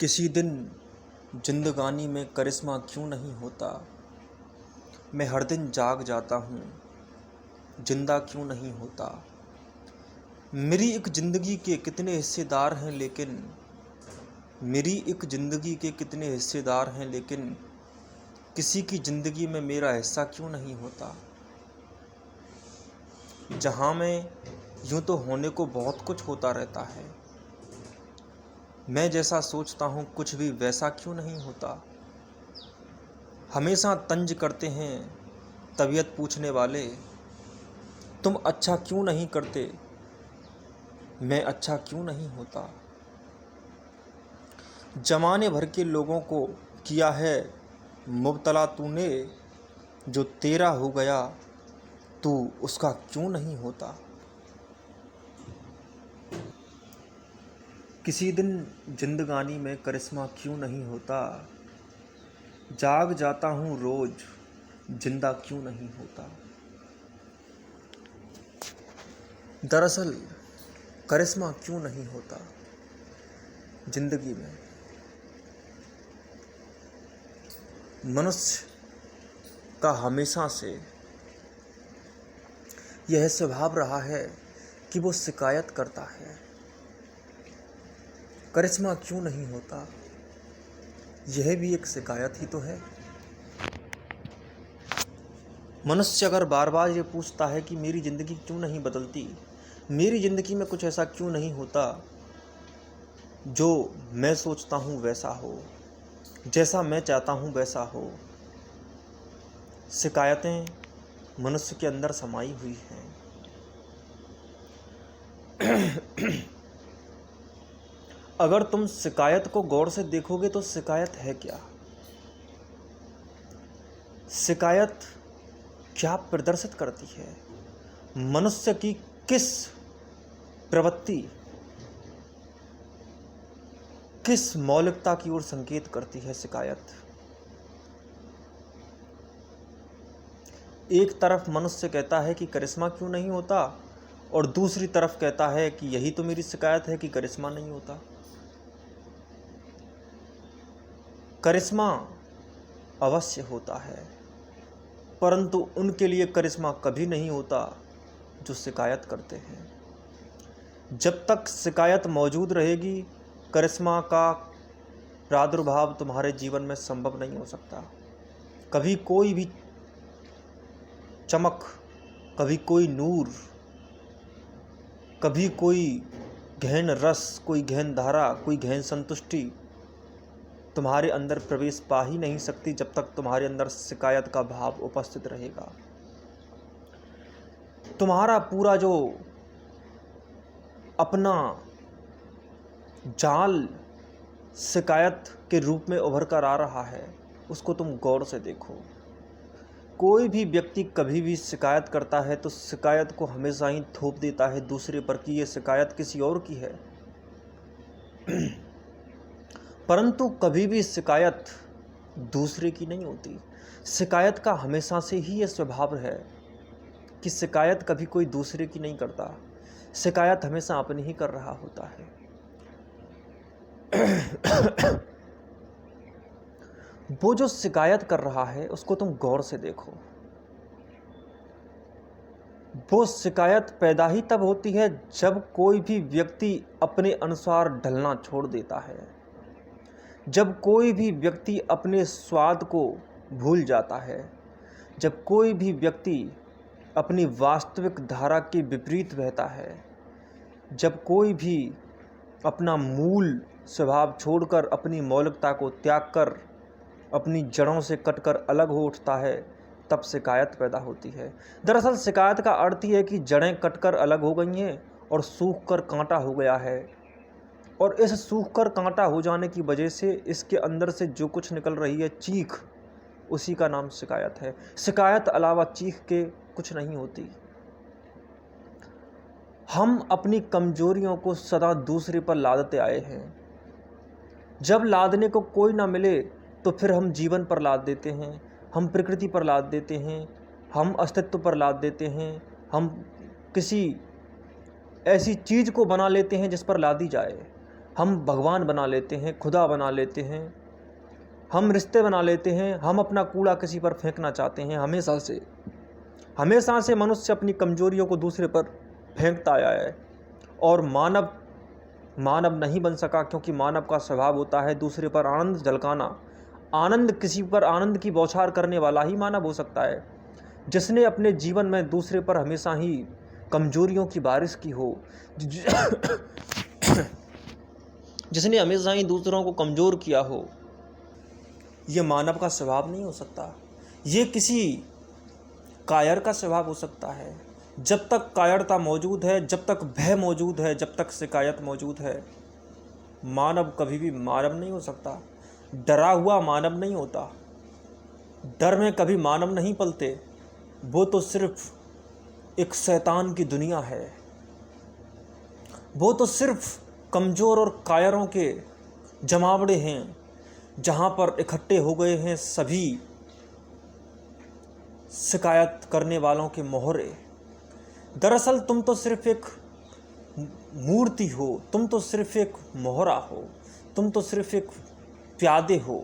किसी दिन जिंदगानी में करिश्मा क्यों नहीं होता। मैं हर दिन जाग जाता हूँ, जिंदा क्यों नहीं होता। मेरी एक ज़िंदगी के कितने हिस्सेदार हैं लेकिन मेरी एक ज़िंदगी के कितने हिस्सेदार हैं लेकिन किसी की ज़िंदगी में मेरा हिस्सा क्यों नहीं होता। जहाँ मैं यूँ तो होने को बहुत कुछ होता रहता है, मैं जैसा सोचता हूँ कुछ भी वैसा क्यों नहीं होता। हमेशा तंज करते हैं तबीयत पूछने वाले, तुम अच्छा क्यों नहीं करते, मैं अच्छा क्यों नहीं होता। जमाने भर के लोगों को किया है मुब्तला तूने, जो तेरा हो गया तू उसका क्यों नहीं होता। किसी दिन जिंदगानी में करिश्मा क्यों नहीं होता। जाग जाता हूँ रोज, जिंदा क्यों नहीं होता। दरअसल करिश्मा क्यों नहीं होता जिंदगी में। मनुष्य का हमेशा से यह स्वभाव रहा है कि वो शिकायत करता है, करिश्मा क्यों नहीं होता। यह भी एक शिकायत ही तो है। मनुष्य अगर बार बार ये पूछता है कि मेरी ज़िंदगी क्यों नहीं बदलती, मेरी ज़िंदगी में कुछ ऐसा क्यों नहीं होता जो मैं सोचता हूँ वैसा हो, जैसा मैं चाहता हूँ वैसा हो। शिकायतें मनुष्य के अंदर समाई हुई हैं। अगर तुम शिकायत को गौर से देखोगे तो शिकायत है क्या। शिकायत क्या प्रदर्शित करती है, मनुष्य की किस प्रवृत्ति, किस मौलिकता की ओर संकेत करती है शिकायत। एक तरफ मनुष्य कहता है कि करिश्मा क्यों नहीं होता और दूसरी तरफ कहता है कि यही तो मेरी शिकायत है कि करिश्मा नहीं होता। करिश्मा अवश्य होता है, परंतु उनके लिए करिश्मा कभी नहीं होता जो शिकायत करते हैं। जब तक शिकायत मौजूद रहेगी, करिश्मा का प्रादुर्भाव तुम्हारे जीवन में संभव नहीं हो सकता। कभी कोई भी चमक, कभी कोई नूर, कभी कोई गहन रस, कोई गहन धारा, कोई गहन संतुष्टि तुम्हारे अंदर प्रवेश पा ही नहीं सकती जब तक तुम्हारे अंदर शिकायत का भाव उपस्थित रहेगा। तुम्हारा पूरा जो अपना जाल शिकायत के रूप में उभर कर आ रहा है, उसको तुम गौर से देखो। कोई भी व्यक्ति कभी भी शिकायत करता है तो शिकायत को हमेशा ही थोप देता है दूसरे पर कि ये शिकायत किसी और की है। परंतु कभी भी शिकायत दूसरे की नहीं होती। शिकायत का हमेशा से ही यह स्वभाव है कि शिकायत कभी कोई दूसरे की नहीं करता, शिकायत हमेशा अपनी ही कर रहा होता है। वो जो शिकायत कर रहा है उसको तुम गौर से देखो। वो शिकायत पैदा ही तब होती है जब कोई भी व्यक्ति अपने अनुसार ढलना छोड़ देता है, जब कोई भी व्यक्ति अपने स्वाद को भूल जाता है, जब कोई भी व्यक्ति अपनी वास्तविक धारा के विपरीत बहता है, जब कोई भी अपना मूल स्वभाव छोड़कर अपनी मौलिकता को त्याग कर अपनी जड़ों से कटकर अलग हो उठता है, तब शिकायत पैदा होती है। दरअसल शिकायत का अर्थ ही है कि जड़ें कटकर अलग हो गई हैं और सूख कर कांटा हो गया है, और इस सूख कर कांटा हो जाने की वजह से इसके अंदर से जो कुछ निकल रही है चीख, उसी का नाम शिकायत है। शिकायत अलावा चीख के कुछ नहीं होती। हम अपनी कमजोरियों को सदा दूसरे पर लादते आए हैं। जब लादने को कोई ना मिले तो फिर हम जीवन पर लाद देते हैं, हम प्रकृति पर लाद देते हैं, हम अस्तित्व पर लाद देते हैं, हम किसी ऐसी चीज़ को बना लेते हैं जिस पर लादी जाए। हम भगवान बना लेते हैं, खुदा बना लेते हैं, हम रिश्ते बना लेते हैं, हम अपना कूड़ा किसी पर फेंकना चाहते हैं। हमेशा से मनुष्य अपनी कमजोरियों को दूसरे पर फेंकता आया है और मानव नहीं बन सका, क्योंकि मानव का स्वभाव होता है दूसरे पर आनंद झलकाना। किसी पर आनंद की बौछार करने वाला ही मानव हो सकता है। जिसने अपने जीवन में दूसरे पर हमेशा ही कमजोरियों की बारिश की हो, जिसने हमेशा ही दूसरों को कमज़ोर किया हो, ये मानव का स्वभाव नहीं हो सकता। ये किसी कायर का स्वभाव हो सकता है। जब तक कायरता मौजूद है, जब तक भय मौजूद है, जब तक शिकायत मौजूद है, मानव कभी भी मानव नहीं हो सकता। डरा हुआ मानव नहीं होता। डर में कभी मानव नहीं पलते। वो तो सिर्फ एक शैतान की दुनिया है। वो तो सिर्फ कमज़ोर और कायरों के जमावड़े हैं, जहाँ पर इकट्ठे हो गए हैं सभी शिकायत करने वालों के मोहरे। दरअसल तुम तो सिर्फ एक मूर्ति हो, तुम तो सिर्फ एक मोहरा हो, तुम तो सिर्फ एक प्यादे हो।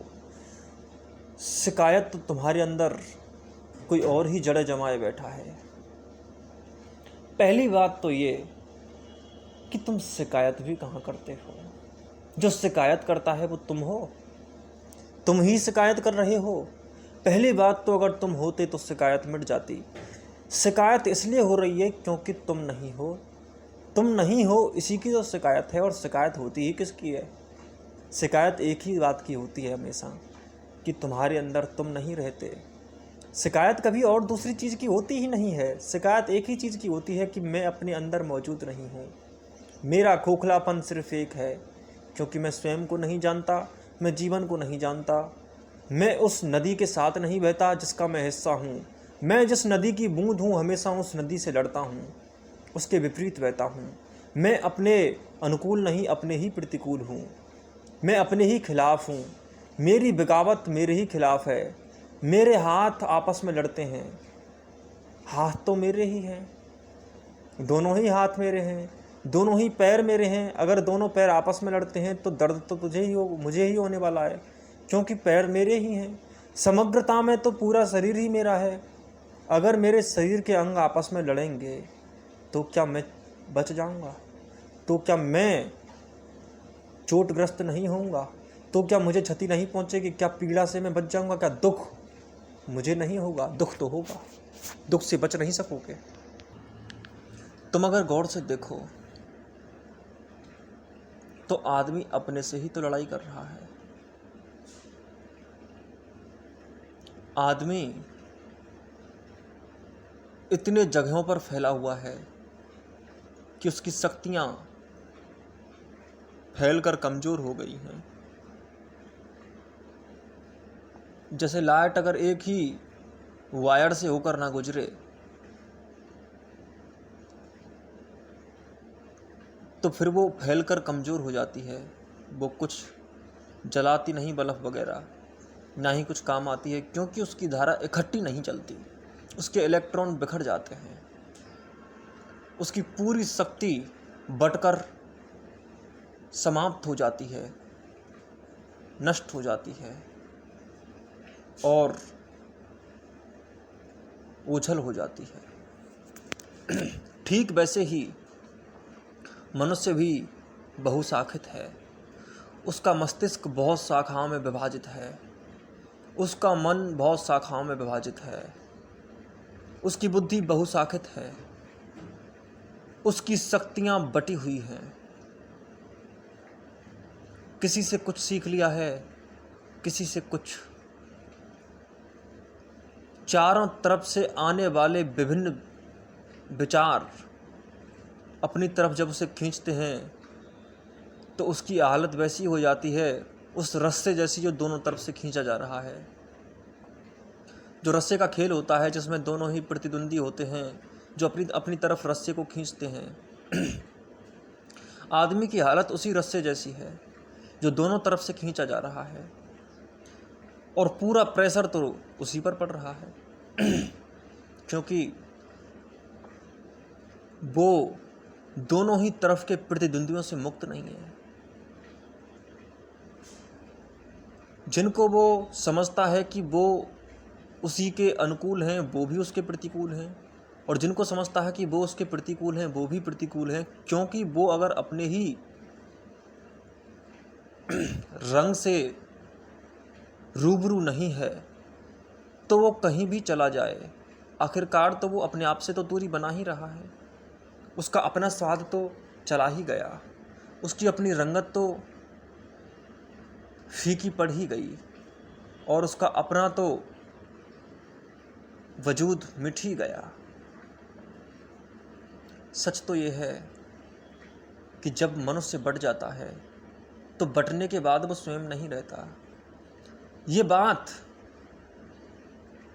शिकायत तो तुम्हारे अंदर कोई और ही जड़े जमाए बैठा है। पहली बात तो ये कि तुम शिकायत भी कहाँ करते हो। जो शिकायत करता है वो तुम हो, तुम ही शिकायत कर रहे हो। पहली बात तो अगर तुम होते तो शिकायत मिट जाती। शिकायत इसलिए हो रही है क्योंकि तुम नहीं हो। तुम नहीं हो इसी की तो शिकायत है। और शिकायत होती ही किसकी है? शिकायत एक ही बात की होती है हमेशा, कि तुम्हारे अंदर तुम नहीं रहते। शिकायत कभी और दूसरी चीज़ की होती ही नहीं है। शिकायत एक ही चीज़ की होती है कि मैं अपने अंदर मौजूद नहीं हूँ। मेरा खोखलापन सिर्फ एक है, क्योंकि मैं स्वयं को नहीं जानता, मैं जीवन को नहीं जानता, मैं उस नदी के साथ नहीं बहता जिसका मैं हिस्सा हूँ। मैं जिस नदी की बूंद हूँ हमेशा उस नदी से लड़ता हूँ, उसके विपरीत बहता हूँ। मैं अपने अनुकूल नहीं, अपने ही प्रतिकूल हूँ। मैं अपने ही खिलाफ हूँ। मेरी बगावत मेरे ही खिलाफ है। मेरे हाथ आपस में लड़ते हैं। हाथ तो मेरे ही हैं, दोनों ही हाथ मेरे हैं, दोनों ही पैर मेरे हैं। अगर दोनों पैर आपस में लड़ते हैं तो दर्द तो मुझे ही होने वाला है, क्योंकि पैर मेरे ही हैं। समग्रता में तो पूरा शरीर ही मेरा है। अगर मेरे शरीर के अंग आपस में लड़ेंगे तो क्या मैं बच जाऊंगा? तो क्या मैं चोटग्रस्त नहीं होऊंगा? तो क्या मुझे क्षति नहीं पहुंचेगी? क्या पीड़ा से मैं बच जाऊंगा? क्या दुख मुझे नहीं होगा? दुख तो होगा, दुख से बच नहीं सकोगे। तुम अगर गौर से देखो तो आदमी अपने से ही तो लड़ाई कर रहा है। आदमी इतने जगहों पर फैला हुआ है कि उसकी शक्तियां फैलकर कमजोर हो गई हैं। जैसे लाइट अगर एक ही वायर से होकर ना गुजरे तो फिर वो फैलकर कमज़ोर हो जाती है। वो कुछ जलाती नहीं बल्ब वगैरह, ना ही कुछ काम आती है, क्योंकि उसकी धारा इकट्ठी नहीं चलती। उसके इलेक्ट्रॉन बिखर जाते हैं। उसकी पूरी शक्ति बटकर समाप्त हो जाती है, नष्ट हो जाती है और ओझल हो जाती है। ठीक वैसे ही मनुष्य भी बहुशाखित है। उसका मस्तिष्क बहुत शाखाओं में विभाजित है। उसका मन बहुत शाखाओं में विभाजित है। उसकी बुद्धि बहुशाखित है। उसकी शक्तियाँ बटी हुई हैं। किसी से कुछ सीख लिया है, किसी से कुछ। चारों तरफ से आने वाले विभिन्न विचार अपनी तरफ जब उसे खींचते हैं तो उसकी हालत वैसी हो जाती है, उस रस्से जैसी जो दोनों तरफ से खींचा जा रहा है। जो रस्से का खेल होता है जिसमें दोनों ही प्रतिद्वंदी होते हैं, जो अपनी तरफ रस्से को खींचते हैं। आदमी की हालत उसी रस्से जैसी है जो दोनों तरफ से खींचा जा रहा है, और पूरा प्रेशर तो उसी पर पड़ रहा है। क्योंकि वो दोनों ही तरफ के प्रतिद्वंदियों से मुक्त नहीं है। जिनको वो समझता है कि वो उसी के अनुकूल हैं वो भी उसके प्रतिकूल हैं, और जिनको समझता है कि वो उसके प्रतिकूल हैं वो भी प्रतिकूल हैं, क्योंकि वो अगर अपने ही रंग से रूबरू नहीं है तो वो कहीं भी चला जाए, आखिरकार तो वो अपने आप से तो दूरी बना ही रहा है। उसका अपना स्वाद तो चला ही गया, उसकी अपनी रंगत तो फीकी पड़ ही गई, और उसका अपना तो वजूद मिट ही गया। सच तो ये है कि जब मनुष्य बढ़ जाता है तो बंटने के बाद वो स्वयं नहीं रहता। ये बात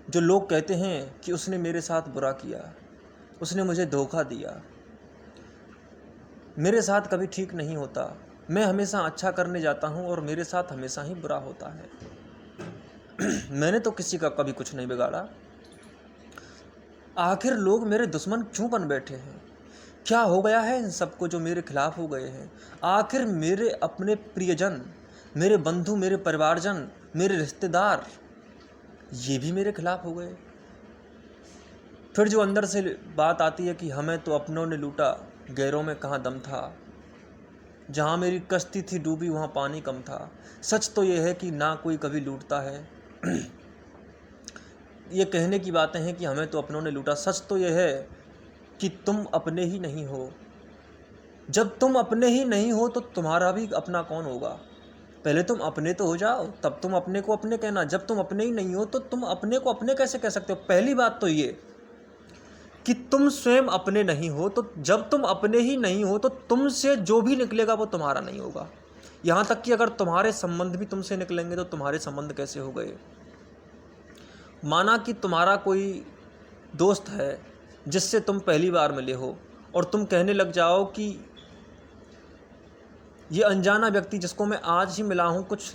जो लोग कहते हैं कि उसने मेरे साथ बुरा किया, उसने मुझे धोखा दिया, मेरे साथ कभी ठीक नहीं होता, मैं हमेशा अच्छा करने जाता हूँ और मेरे साथ हमेशा ही बुरा होता है। मैंने तो किसी का कभी कुछ नहीं बिगाड़ा, आखिर लोग मेरे दुश्मन क्यों बन बैठे हैं? क्या हो गया है इन सबको जो मेरे खिलाफ हो गए हैं? आखिर मेरे अपने प्रियजन, मेरे बंधु, मेरे परिवारजन, मेरे रिश्तेदार, ये भी मेरे खिलाफ हो गए। फिर जो अंदर से बात आती है कि हमें तो अपनों ने लूटा, गैरों में कहाँ दम था, जहाँ मेरी कश्ती थी डूबी वहाँ पानी कम था। सच तो ये है कि ना कोई कभी लूटता है। ये कहने की बातें हैं कि हमें तो अपनों ने लूटा, सच तो ये है कि तुम अपने ही नहीं हो। जब तुम अपने ही नहीं हो तो तुम्हारा भी अपना कौन होगा? पहले तुम अपने तो हो जाओ, तब तुम अपने को अपने कहना। जब तुम अपने ही नहीं हो तो तुम अपने को अपने कैसे कह सकते हो? पहली बात तो ये कि तुम स्वयं अपने नहीं हो, तो जब तुम अपने ही नहीं हो तो तुमसे जो भी निकलेगा वो तुम्हारा नहीं होगा। यहाँ तक कि अगर तुम्हारे संबंध भी तुमसे निकलेंगे तो तुम्हारे संबंध कैसे हो गए? माना कि तुम्हारा कोई दोस्त है जिससे तुम पहली बार मिले हो और तुम कहने लग जाओ कि ये अनजाना व्यक्ति जिसको मैं आज ही मिला हूँ कुछ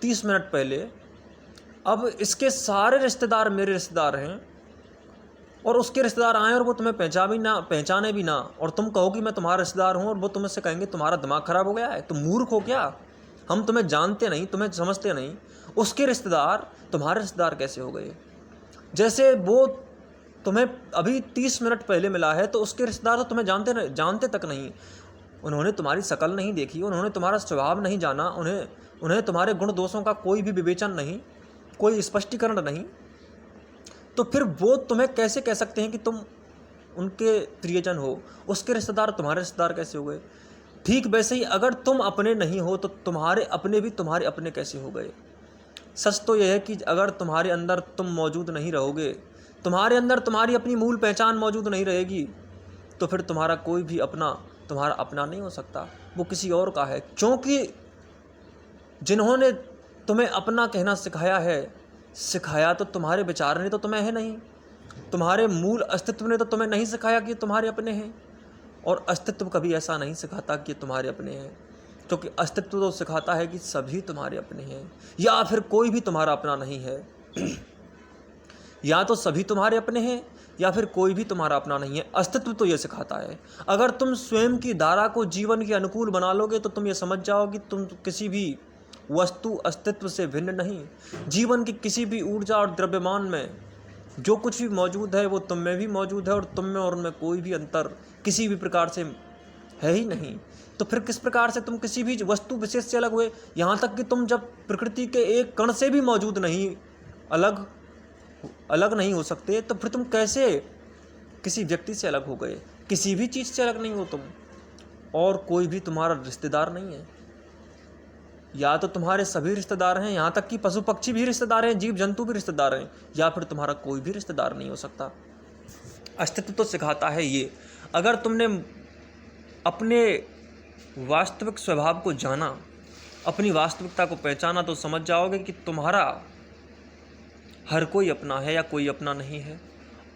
30 मिनट पहले, अब इसके सारे रिश्तेदार मेरे रिश्तेदार हैं, और उसके रिश्तेदार आए और वो तुम्हें पहचाने भी ना, और तुम कहो कि मैं तुम्हारा रिश्तेदार हूँ, और वो तुमसे कहेंगे तुम्हारा दिमाग खराब हो गया है, तुम मूर्ख हो क्या, हम तुम्हें जानते नहीं, तुम्हें समझते नहीं। उसके रिश्तेदार तुम्हारे रिश्तेदार कैसे हो गए? जैसे वो तुम्हें अभी 30 मिनट पहले मिला है तो उसके रिश्तेदार तो तुम्हें जानते तक नहीं, उन्होंने तुम्हारी शकल नहीं देखी, उन्होंने तुम्हारा स्वभाव नहीं जाना, उन्हें तुम्हारे गुण दोषों का कोई भी विवेचन नहीं, कोई स्पष्टीकरण नहीं, तो फिर वो तुम्हें कैसे कह सकते हैं कि तुम उनके प्रियजन हो? उसके रिश्तेदार तुम्हारे रिश्तेदार कैसे हो गए? ठीक वैसे ही अगर तुम अपने नहीं हो तो तुम्हारे अपने भी तुम्हारे अपने कैसे हो गए? सच तो यह है कि अगर तुम्हारे अंदर तुम मौजूद नहीं रहोगे, तुम्हारे अंदर तुम्हारी अपनी मूल पहचान मौजूद नहीं रहेगी, तो फिर तुम्हारा कोई भी अपना तुम्हारा अपना नहीं हो सकता, वो किसी और का है। क्योंकि जिन्होंने तुम्हें अपना कहना सिखाया तो तुम्हारे विचार ने तो तुम्हें है नहीं, तुम्हारे मूल अस्तित्व ने तो तुम्हें नहीं सिखाया कि तुम्हारे अपने हैं, और अस्तित्व कभी ऐसा नहीं सिखाता कि तुम्हारे अपने हैं, क्योंकि अस्तित्व तो सिखाता है कि सभी तुम्हारे अपने हैं, या फिर कोई भी तुम्हारा अपना नहीं है। या तो सभी तुम्हारे अपने हैं या फिर कोई भी तुम्हारा अपना नहीं है। अस्तित्व तो ये सिखाता है। अगर तुम स्वयं की धारा को जीवन के अनुकूल बना लोगे तो तुम ये समझ जाओ कि तुम किसी भी वस्तु अस्तित्व से भिन्न नहीं। जीवन की किसी भी ऊर्जा और द्रव्यमान में जो कुछ भी मौजूद है वो तुम में भी मौजूद है, और तुम में और उनमें कोई भी अंतर किसी भी प्रकार से है ही नहीं। तो फिर किस प्रकार से तुम किसी भी वस्तु विशेष से अलग हुए? यहाँ तक कि तुम जब प्रकृति के एक कण से भी मौजूद नहीं, अलग नहीं हो सकते, तो फिर तुम कैसे किसी व्यक्ति से अलग हो गए? किसी भी चीज़ से अलग नहीं हो तुम, और कोई भी तुम्हारा रिश्तेदार नहीं है। या तो तुम्हारे सभी रिश्तेदार हैं, यहाँ तक कि पशु पक्षी भी रिश्तेदार हैं, जीव जंतु भी रिश्तेदार हैं, या फिर तुम्हारा कोई भी रिश्तेदार नहीं हो सकता। अस्तित्व तो सिखाता है ये। अगर तुमने अपने वास्तविक स्वभाव को जाना, अपनी वास्तविकता को पहचाना, तो समझ जाओगे कि तुम्हारा हर कोई अपना है या कोई अपना नहीं है।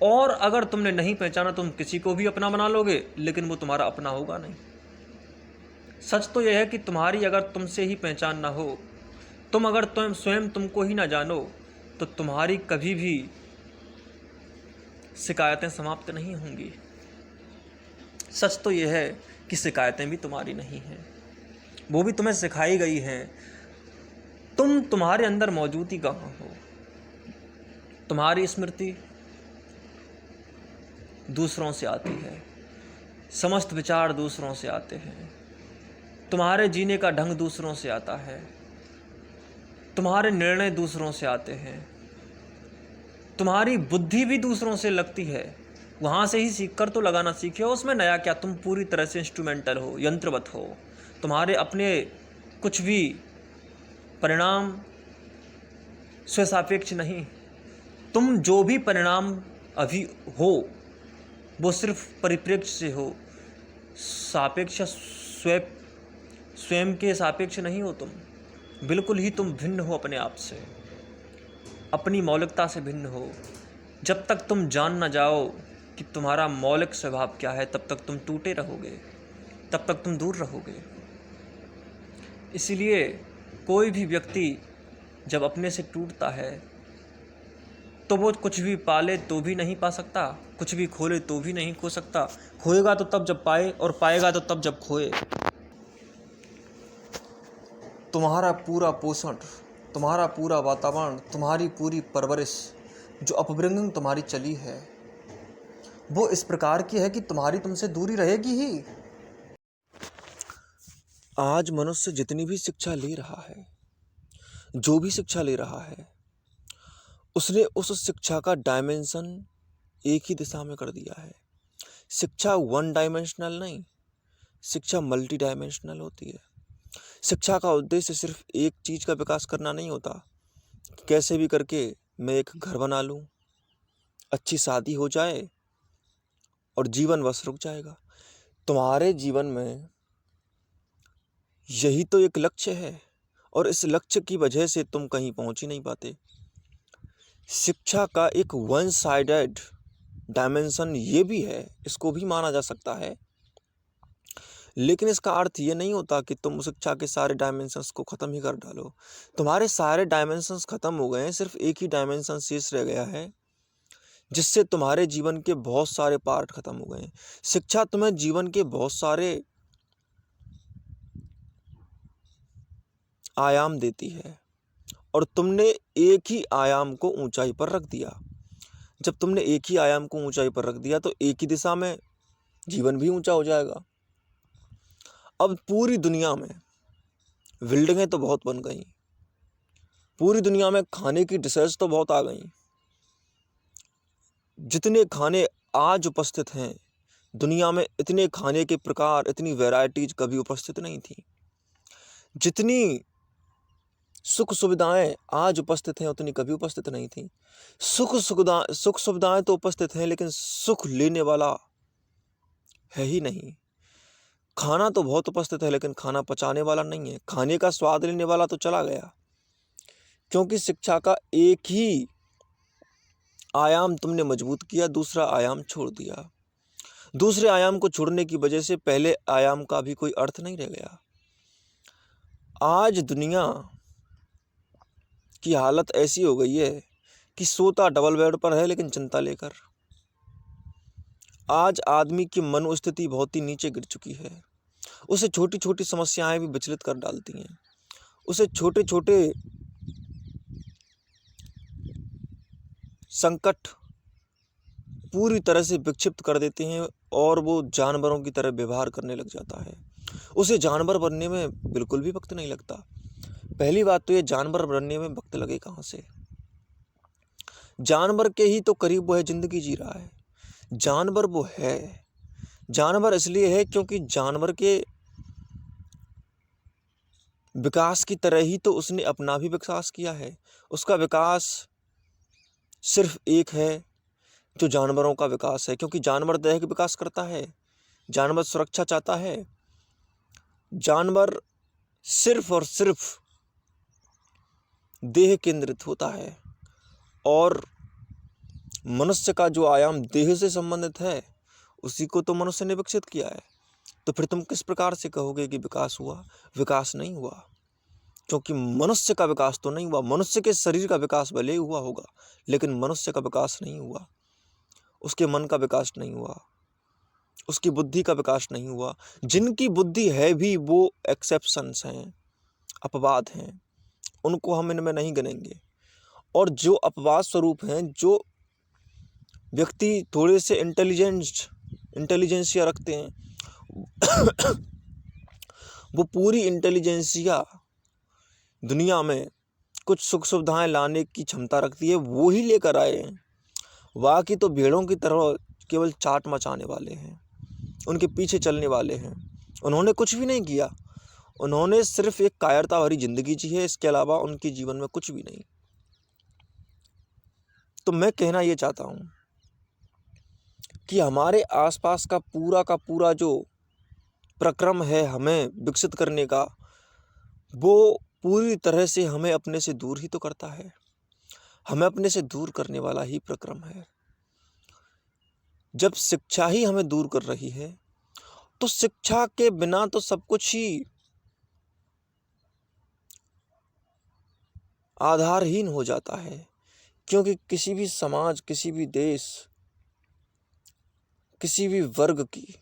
और अगर तुमने नहीं पहचाना, तुम किसी को भी अपना बना लोगे, लेकिन वो तुम्हारा अपना होगा नहीं। सच तो यह है कि तुम्हारी अगर तुमसे ही पहचान ना हो, अगर तुम स्वयं तुमको ही ना जानो, तो तुम्हारी कभी भी शिकायतें समाप्त नहीं होंगी। सच तो यह है कि शिकायतें भी तुम्हारी नहीं हैं, वो भी तुम्हें सिखाई गई हैं। तुम्हारे अंदर मौजूद ही कहाँ हो। तुम्हारी स्मृति दूसरों से आती है, समस्त विचार दूसरों से आते हैं, तुम्हारे जीने का ढंग दूसरों से आता है, तुम्हारे निर्णय दूसरों से आते हैं, तुम्हारी बुद्धि भी दूसरों से लगती है। वहाँ से ही सीख कर तो लगाना सीखे हो, उसमें नया क्या। तुम पूरी तरह से इंस्ट्रूमेंटल हो, यंत्रवत हो। तुम्हारे अपने कुछ भी परिणाम स्वसापेक्ष नहीं। तुम जो भी परिणाम अभी हो वो सिर्फ परिप्रेक्ष्य से हो, सापेक्ष स्वयं के सापेक्ष नहीं हो। तुम बिल्कुल ही तुम भिन्न हो अपने आप से, अपनी मौलिकता से भिन्न हो। जब तक तुम जान ना जाओ कि तुम्हारा मौलिक स्वभाव क्या है, तब तक तुम टूटे रहोगे, तब तक तुम दूर रहोगे। इसलिए कोई भी व्यक्ति जब अपने से टूटता है तो वो कुछ भी पाले तो भी नहीं पा सकता, कुछ भी खोले तो भी नहीं खो सकता। खोएगा तो तब जब पाए, और पाएगा तो तब जब खोए। तुम्हारा पूरा पोषण, तुम्हारा पूरा वातावरण, तुम्हारी पूरी परवरिश, जो अपब्रिंगिंग तुम्हारी चली है, वो इस प्रकार की है कि तुम्हारी तुमसे दूरी रहेगी ही। आज मनुष्य जितनी भी शिक्षा ले रहा है, जो भी शिक्षा ले रहा है, उसने उस शिक्षा का डायमेंशन एक ही दिशा में कर दिया है। शिक्षा वन डायमेंशनल नहीं, शिक्षा मल्टी डायमेंशनल होती है। शिक्षा का उद्देश्य सिर्फ एक चीज़ का विकास करना नहीं होता, कैसे भी करके मैं एक घर बना लूँ, अच्छी शादी हो जाए और जीवन बस रुक जाएगा। तुम्हारे जीवन में यही तो एक लक्ष्य है, और इस लक्ष्य की वजह से तुम कहीं पहुंच ही नहीं पाते। शिक्षा का एक वन साइडेड डायमेंशन ये भी है, इसको भी माना जा सकता है, लेकिन इसका अर्थ ये नहीं होता कि तुम शिक्षा के सारे डायमेंशंस को ख़त्म ही कर डालो। तुम्हारे सारे डायमेंशंस ख़त्म हो गए हैं, सिर्फ एक ही डायमेंशन शेष रह गया है, जिससे तुम्हारे जीवन के बहुत सारे पार्ट ख़त्म हो गए हैं। शिक्षा तुम्हें जीवन के बहुत सारे आयाम देती है, और तुमने एक ही आयाम को ऊंचाई पर रख दिया। जब तुमने एक ही आयाम को ऊंचाई पर रख दिया तो एक ही दिशा में जीवन भी ऊंचा हो जाएगा। अब पूरी दुनिया में बिल्डिंगें तो बहुत बन गई, पूरी दुनिया में खाने की डिशेज तो बहुत आ गई। जितने खाने आज उपस्थित हैं दुनिया में, इतने खाने के प्रकार, इतनी वैरायटीज कभी उपस्थित नहीं थी। जितनी सुख सुविधाएं आज उपस्थित हैं उतनी कभी उपस्थित नहीं थी। सुख सुविधाएं तो उपस्थित हैं, लेकिन सुख लेने वाला है ही नहीं। खाना तो बहुत उपस्थित है, लेकिन खाना पचाने वाला नहीं है। खाने का स्वाद लेने वाला तो चला गया, क्योंकि शिक्षा का एक ही आयाम तुमने मजबूत किया, दूसरा आयाम छोड़ दिया। दूसरे आयाम को छोड़ने की वजह से पहले आयाम का भी कोई अर्थ नहीं रह गया। आज दुनिया की हालत ऐसी हो गई है कि सोता डबल बेड पर है, लेकिन चिंता लेकर। आज आदमी की मनोस्थिति बहुत ही नीचे गिर चुकी है। उसे छोटी छोटी समस्याएं भी विचलित कर डालती हैं, उसे छोटे छोटे संकट पूरी तरह से विक्षिप्त कर देते हैं, और वो जानवरों की तरह व्यवहार करने लग जाता है। उसे जानवर बनने में बिल्कुल भी वक्त नहीं लगता। पहली बात तो ये, जानवर बनने में वक्त लगे कहाँ से। जानवर के ही तो करीब वो है, जिंदगी जी रहा है। जानवर वो है, जानवर इसलिए है क्योंकि जानवर के विकास की तरह ही तो उसने अपना भी विकास किया है। उसका विकास सिर्फ एक है जो जानवरों का विकास है, क्योंकि जानवर दैहिक विकास करता है, जानवर सुरक्षा चाहता है, जानवर सिर्फ और सिर्फ देह केंद्रित होता है, और मनुष्य का जो आयाम देह से संबंधित है उसी को तो मनुष्य ने विकसित किया है। तो फिर तुम किस प्रकार से कहोगे कि विकास हुआ? विकास नहीं हुआ, क्योंकि मनुष्य का विकास तो नहीं हुआ। मनुष्य के शरीर का विकास भले हुआ होगा, लेकिन मनुष्य का विकास नहीं हुआ, उसके मन का विकास नहीं हुआ, उसकी बुद्धि का विकास नहीं हुआ। जिनकी बुद्धि है भी वो एक्सेप्शंस हैं, अपवाद हैं। उनको हम इनमें नहीं गिनेंगे। और जो अपवाद स्वरूप हैं, जो व्यक्ति थोड़े से इंटेलिजेंसिया रखते हैं, वो पूरी इंटेलिजेंसिया दुनिया में कुछ सुख सुविधाएं लाने की क्षमता रखती है, वो ही लेकर आए हैं। बाकी तो भेड़ों की तरह केवल चाट मचाने वाले हैं, उनके पीछे चलने वाले हैं। उन्होंने कुछ भी नहीं किया, उन्होंने सिर्फ एक कायरता भरी जिंदगी जी है, इसके अलावा उनके जीवन में कुछ भी नहीं। तो मैं कहना ये चाहता हूँ कि हमारे आसपास का पूरा जो प्रक्रम है हमें विकसित करने का, वो पूरी तरह से हमें अपने से दूर ही तो करता है। हमें अपने से दूर करने वाला ही प्रक्रम है। जब शिक्षा ही हमें दूर कर रही है, तो शिक्षा के बिना तो सब कुछ ही आधारहीन हो जाता है। क्योंकि किसी भी समाज, किसी भी देश, किसी भी वर्ग की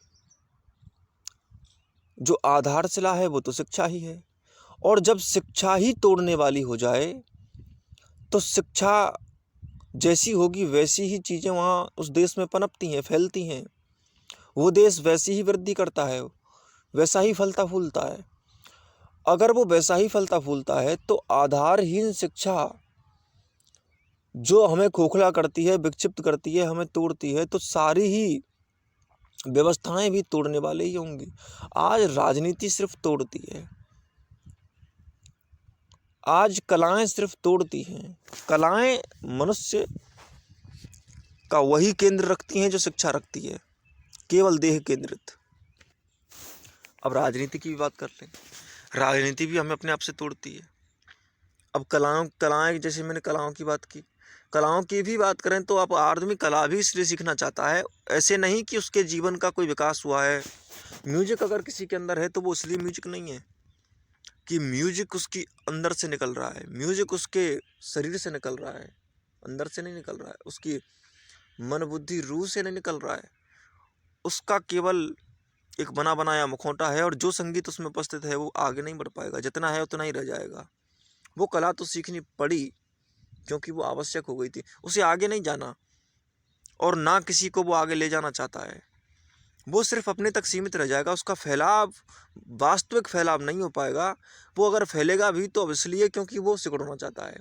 जो आधारशिला है वो तो शिक्षा ही है। और जब शिक्षा ही तोड़ने वाली हो जाए, तो शिक्षा जैसी होगी वैसी ही चीज़ें वहाँ उस देश में पनपती हैं, फैलती हैं। वो देश वैसी ही वृद्धि करता है, वैसा ही फलता फूलता है। अगर वो वैसा ही फलता फूलता है, तो आधारहीन शिक्षा जो हमें खोखला करती है, विक्षिप्त करती है, हमें तोड़ती है, तो सारी ही व्यवस्थाएं भी तोड़ने वाले ही होंगी। आज राजनीति सिर्फ तोड़ती है, आज कलाएं सिर्फ तोड़ती हैं। कलाएं मनुष्य का वही केंद्र रखती हैं जो शिक्षा रखती है, केवल देह केंद्रित। अब राजनीति की भी बात कर लें, राजनीति भी हमें अपने आप से तोड़ती है। अब कलाएं जैसे मैंने कलाओं की बात की, कलाओं की भी बात करें तो अब आदमी कला भी इसलिए सीखना चाहता है, ऐसे नहीं कि उसके जीवन का कोई विकास हुआ है। म्यूजिक अगर किसी के अंदर है तो वो इसलिए म्यूजिक नहीं है कि म्यूजिक उसकी अंदर से निकल रहा है, म्यूजिक उसके शरीर से निकल रहा है, अंदर से नहीं निकल रहा है, उसकी मन बुद्धि रूह से नहीं निकल रहा है। उसका केवल एक बना बनाया मुखौटा है, और जो संगीत उसमें उपस्थित है वो आगे नहीं बढ़ पाएगा, जितना है उतना ही रह जाएगा। वो कला तो सीखनी पड़ी क्योंकि वो आवश्यक हो गई थी, उसे आगे नहीं जाना, और ना किसी को वो आगे ले जाना चाहता है। वो सिर्फ अपने तक सीमित रह जाएगा, उसका फैलाव वास्तविक फैलाव नहीं हो पाएगा। वो अगर फैलेगा भी तो अब इसलिए क्योंकि वो सिकुड़ना चाहता है।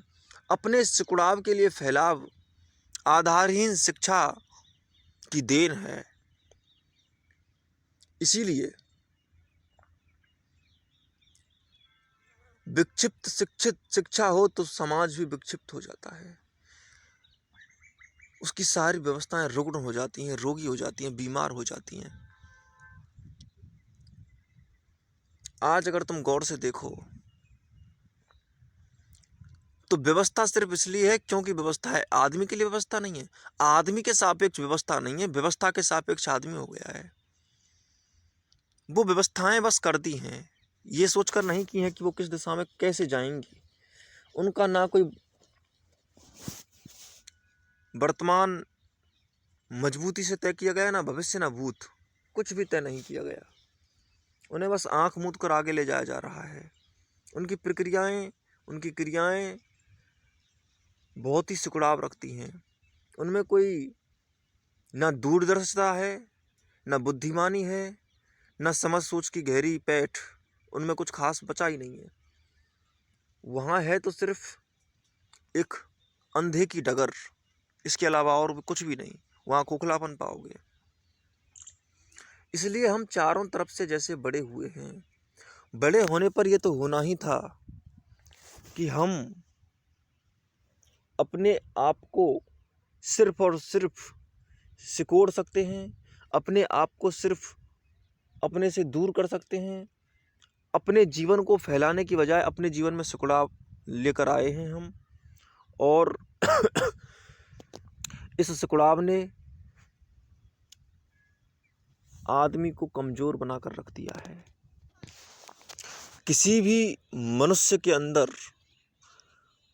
अपने सिकुड़ाव के लिए फैलाव आधारहीन शिक्षा की देन है। इसीलिए विक्षिप्त शिक्षित शिक्षा हो तो समाज भी विक्षिप्त हो जाता है, उसकी सारी व्यवस्थाएं रुग्ण हो जाती हैं, रोगी हो जाती हैं, बीमार हो जाती हैं। आज अगर तुम गौर से देखो तो व्यवस्था सिर्फ इसलिए है क्योंकि व्यवस्था है, आदमी के लिए व्यवस्था नहीं है। आदमी के सापेक्ष व्यवस्था नहीं है, व्यवस्था के सापेक्ष आदमी हो गया है। वो व्यवस्थाएं बस कर दी हैं, ये सोचकर नहीं की हैं कि वो किस दिशा में कैसे जाएंगी। उनका ना कोई वर्तमान मजबूती से तय किया गया, ना भविष्य ना भूत, कुछ भी तय नहीं किया गया। उन्हें बस आंख मूंद कर आगे ले जाया जा रहा है। उनकी प्रक्रियाएं, उनकी क्रियाएं बहुत ही सिकुड़ाव रखती हैं। उनमें कोई ना दूरदर्शिता है, ना बुद्धिमानी है, ना समझ सोच की गहरी पैठ, उनमें कुछ खास बचा ही नहीं है। वहाँ है तो सिर्फ एक अंधे की डगर, इसके अलावा और कुछ भी नहीं। वहाँ खोखलापन पाओगे। इसलिए हम चारों तरफ से जैसे बड़े हुए हैं, बड़े होने पर यह तो होना ही था कि हम अपने आप को सिर्फ और सिर्फ सिकोड़ सकते हैं, अपने आप को सिर्फ अपने से दूर कर सकते हैं। अपने जीवन को फैलाने की बजाय अपने जीवन में सिकुड़ाव लेकर आए हैं हम, और इस सिकुड़ाव ने आदमी को कमज़ोर बनाकर रख दिया है। किसी भी मनुष्य के अंदर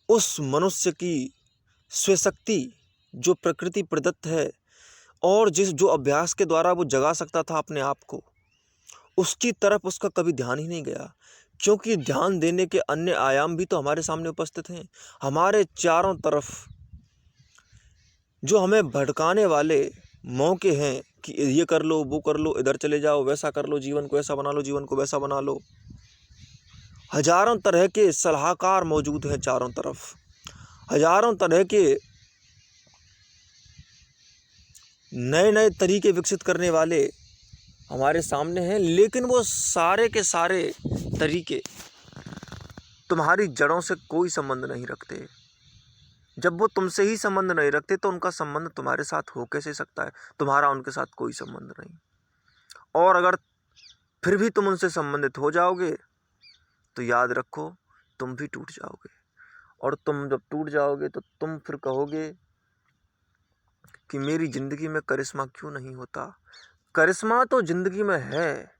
उस मनुष्य की स्वशक्ति जो प्रकृति प्रदत्त है, और जो अभ्यास के द्वारा वो जगा सकता था अपने आप को, उसकी तरफ उसका कभी ध्यान ही नहीं गया। क्योंकि ध्यान देने के अन्य आयाम भी तो हमारे सामने उपस्थित हैं। हमारे चारों तरफ जो हमें भटकाने वाले मौके हैं कि ये कर लो, वो कर लो, इधर चले जाओ, वैसा कर लो, जीवन को ऐसा बना लो, जीवन को वैसा बना लो, हजारों तरह के सलाहकार मौजूद हैं चारों तरफ। हजारों तरह के नए नए तरीके विकसित करने वाले हमारे सामने हैं, लेकिन वो सारे के सारे तरीके तुम्हारी जड़ों से कोई संबंध नहीं रखते। जब वो तुमसे ही संबंध नहीं रखते तो उनका संबंध तुम्हारे साथ हो कैसे सकता है? तुम्हारा उनके साथ कोई संबंध नहीं। और अगर फिर भी तुम उनसे संबंधित हो जाओगे तो याद रखो, तुम भी टूट जाओगे। और तुम जब टूट जाओगे तो तुम फिर कहोगे कि मेरी ज़िंदगी में करिश्मा क्यों नहीं होता। करिश्मा तो ज़िंदगी में है,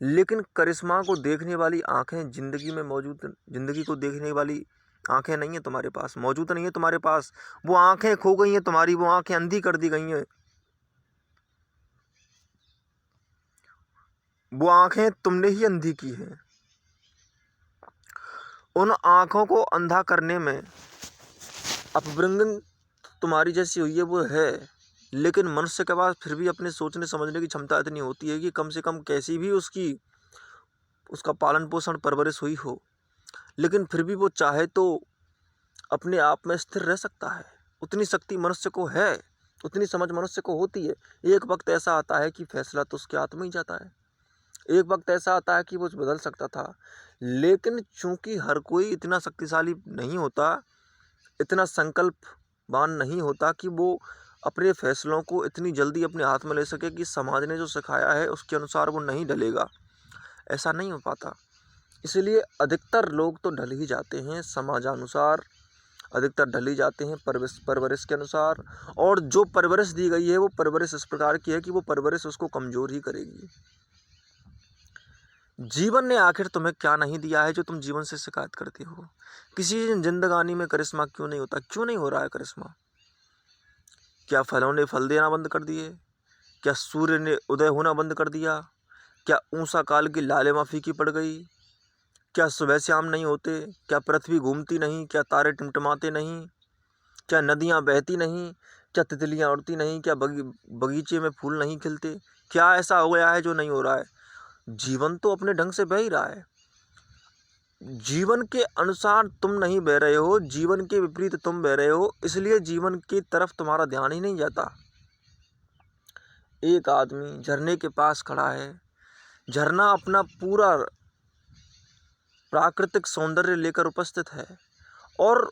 लेकिन करिश्मा को देखने वाली आंखें ज़िंदगी में मौजूद, ज़िंदगी को देखने वाली आंखें नहीं है तुम्हारे पास, मौजूद नहीं है तुम्हारे पास। वो आंखें खो गई हैं तुम्हारी, वो आंखें अंधी कर दी गई हैं। वो आंखें तुमने ही अंधी की हैं। उन आंखों को अंधा करने में अपब्रिंगिंग तुम्हारी जैसी हुई है वो है, लेकिन मनुष्य के पास फिर भी अपने सोचने समझने की क्षमता इतनी होती है कि कम से कम कैसी भी उसका पालन पोषण परवरिश हुई हो, लेकिन फिर भी वो चाहे तो अपने आप में स्थिर रह सकता है। उतनी शक्ति मनुष्य को है, उतनी समझ मनुष्य को होती है। एक वक्त ऐसा आता है कि फैसला तो उसके हाथ में ही जाता है। एक वक्त ऐसा आता है कि वो बदल सकता था, लेकिन चूंकि हर कोई इतना शक्तिशाली नहीं होता, इतना संकल्पवान नहीं होता कि वो अपने फैसलों को इतनी जल्दी अपने हाथ में ले सके कि समाज ने जो सिखाया है उसके अनुसार वो नहीं ढलेगा, ऐसा नहीं हो पाता। इसलिए अधिकतर लोग तो ढल ही जाते हैं समाजानुसार, अधिकतर ढल ही जाते हैं परवरिश के अनुसार। और जो परवरिश दी गई है वो परवरिश इस प्रकार की है कि वो परवरिश उसको कमज़ोर ही करेगी। जीवन ने आखिर तुम्हें क्या नहीं दिया है जो तुम जीवन से शिकायत करते हो? किसी जिंदगानी में करिश्मा क्यों नहीं होता? क्यों नहीं हो रहा है करिश्मा? क्या फलों ने फल देना बंद कर दिए? क्या सूर्य ने उदय होना बंद कर दिया? क्या ऊषा काल की लालिमा फीकी पड़ गई? क्या सुबह शाम नहीं होते? क्या पृथ्वी घूमती नहीं? क्या तारे टिमटिमाते नहीं? क्या नदियाँ बहती नहीं? क्या तितलियाँ उड़ती नहीं? क्या बगीचे में फूल नहीं खिलते? क्या ऐसा हो गया है जो नहीं हो रहा है? जीवन तो अपने ढंग से बह ही रहा है। जीवन के अनुसार तुम नहीं बह रहे हो, जीवन के विपरीत तुम बह रहे हो, इसलिए जीवन की तरफ तुम्हारा ध्यान ही नहीं जाता। एक आदमी झरने के पास खड़ा है, झरना अपना पूरा प्राकृतिक सौंदर्य लेकर उपस्थित है और